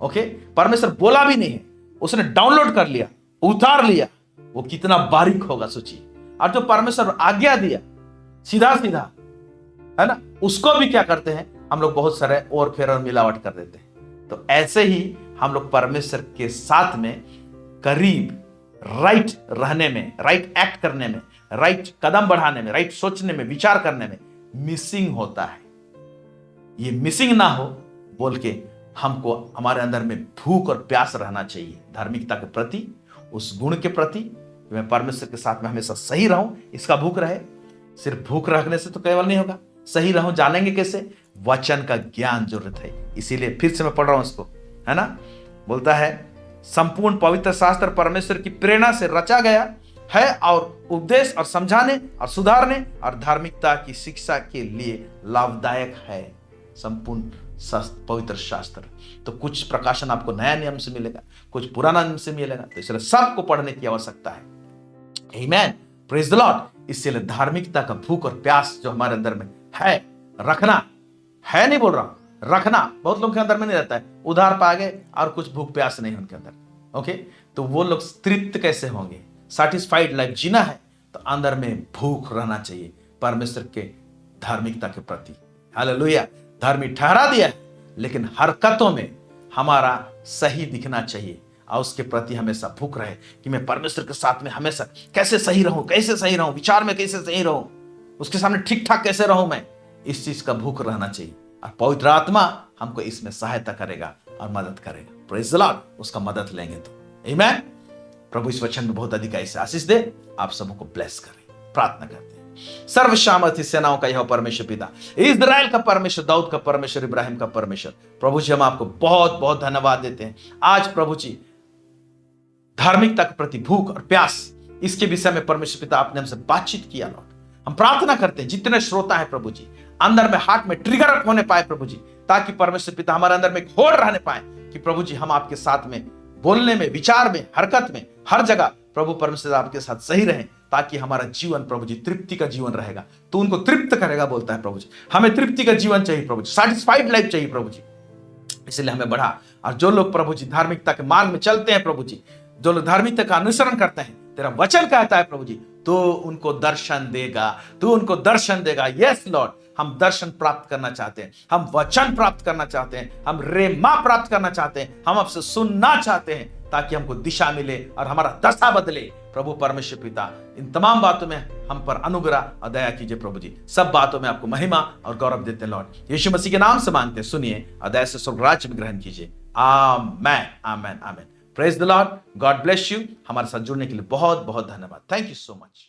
ओके, परमेश्वर बोला भी नहीं है, उसने डाउनलोड कर लिया, उतार लिया, वो कितना बारीक होगा सोचिए। और जो परमेश्वर आज्ञा दिया सीधा सीधा, है ना, उसको भी क्या करते हैं हम लोग? बहुत सारे और फेर और मिलावट कर देते हैं। तो ऐसे ही हम लोग परमेश्वर के साथ में करीब राइट रहने में, राइट एक्ट करने में, राइट कदम बढ़ाने में, राइट सोचने में, विचार करने में मिसिंग होता है। ये मिसिंग ना हो बोल के हमको हमारे अंदर में भूख और प्यास रहना चाहिए धार्मिकता के प्रति, उस गुण के प्रति। मैं परमेश्वर के साथ में हमेशा सही रहूं, इसका भूख रहे। सिर्फ भूख रखने से तो केवल नहीं होगा, सही रहूं जानेंगे कैसे? वचन का ज्ञान जरूरत है। इसीलिए फिर से मैं पढ़ रहा हूं इसको, है ना। बोलता है संपूर्ण पवित्र शास्त्र परमेश्वर की प्रेरणा से रचा गया है और उपदेश और समझाने और सुधारने और धार्मिकता की शिक्षा के लिए लाभदायक है। संपूर्ण पवित्र शास्त्र। तो कुछ प्रकाशन आपको नया नियम से मिलेगा, कुछ पुराना नियम से मिलेगा। तो इसलिए सबको पढ़ने की आवश्यकता है। आमीन, प्रेज द लॉर्ड। इसलिए धार्मिकता का भूख और प्यास जो हमारे अंदर में है, रखना है, नहीं बोल रहा हूं, रखना। बहुत लोगों के अंदर में नहीं रहता है, उधार पा गए और कुछ भूख प्यास नहीं उनके अंदर। ओके, तो वो लोग तृप्त कैसे होंगे? सैटिस्फाइड लाइफ जीना है तो अंदर में भूख रहना चाहिए परमेश्वर के धार्मिकता के प्रति। हालेलुया। धार्मिक ठहरा दिया है, लेकिन हरकतों में हमारा सही दिखना चाहिए और उसके प्रति हमेशा भूख रहे कि मैं परमेश्वर के साथ में हमेशा कैसे सही रहूं, कैसे सही रहूं, विचार में कैसे सही रहूं, उसके सामने ठीक ठाक कैसे रहूं मैं। इस चीज का भूख रहना चाहिए और पवित्र आत्मा हमको इसमें सहायता करेगा और मदद करेगा। Praise the Lord. उसका मदद लेंगे तो। आमीन। प्रभु इस वचन में बहुत अधिक ऐसे आशीष दे, आप सबको ब्लेस करे। प्रार्थना करते हैं। सर्वशामर्थी सेनाओं का यह परमेश्वर पिता, इस्राएल का परमेश्वर, दाऊद का परमेश्वर, इब्राहिम का परमेश्वर, प्रभु जी हम आपको बहुत बहुत धन्यवाद देते हैं। आज प्रभु जी धार्मिकता के प्रति भूख और प्यास, इसके विषय में परमेश्वर पिता आपने हमसे बातचीत किया। लॉर्ड, हम प्रार्थना करते हैं जितने श्रोता है प्रभु जी, अंदर में हार्ट में ट्रिगर होने पाए प्रभु जी, ताकि परमेश्वर पिता हमारे अंदर में होड़ रहने पाए कि प्रभु जी हम आपके साथ में बोलने में, विचार में, हरकत में, हर जगह प्रभु परमेश्वर आपके साथ सही रहे, ताकि हमारा जीवन प्रभु जी तृप्ति का जीवन रहेगा। तो उनको तृप्त करेगा बोलता है प्रभु जी। हमें तृप्ति का जीवन चाहिए प्रभु जी, सैटिस्फाइड लाइफ चाहिए प्रभु जी। इसलिए हमें बढ़ा। और जो लोग प्रभु जी धार्मिकता के मार्ग में चलते हैं प्रभु जी, जो लोग धार्मिकता का अनुसरण करते हैं, तेरा वचन कहता है प्रभु जी, तो उनको दर्शन देगा, तू उनको दर्शन देगा। यस लॉर्ड, हम दर्शन प्राप्त करना चाहते हैं, हम वचन प्राप्त करना चाहते हैं, हम रेमा प्राप्त करना चाहते हैं, हम आपसे सुनना चाहते हैं, ताकि हमको दिशा मिले और हमारा दशा बदले। प्रभु परमेश्वर पिता इन तमाम बातों में हम पर अनुग्रह और दया कीजिए प्रभु जी। सब बातों में आपको महिमा और गौरव देते हैं लॉर्ड। यीशु मसीह के नाम से मांगते हैं, सुनिए और दया से स्वर्ग राज्य में ग्रहण कीजिए। Amen, amen, amen. Praise the lord. God bless you. हमारे साथ जुड़ने के लिए बहुत बहुत धन्यवाद। Thank you so much.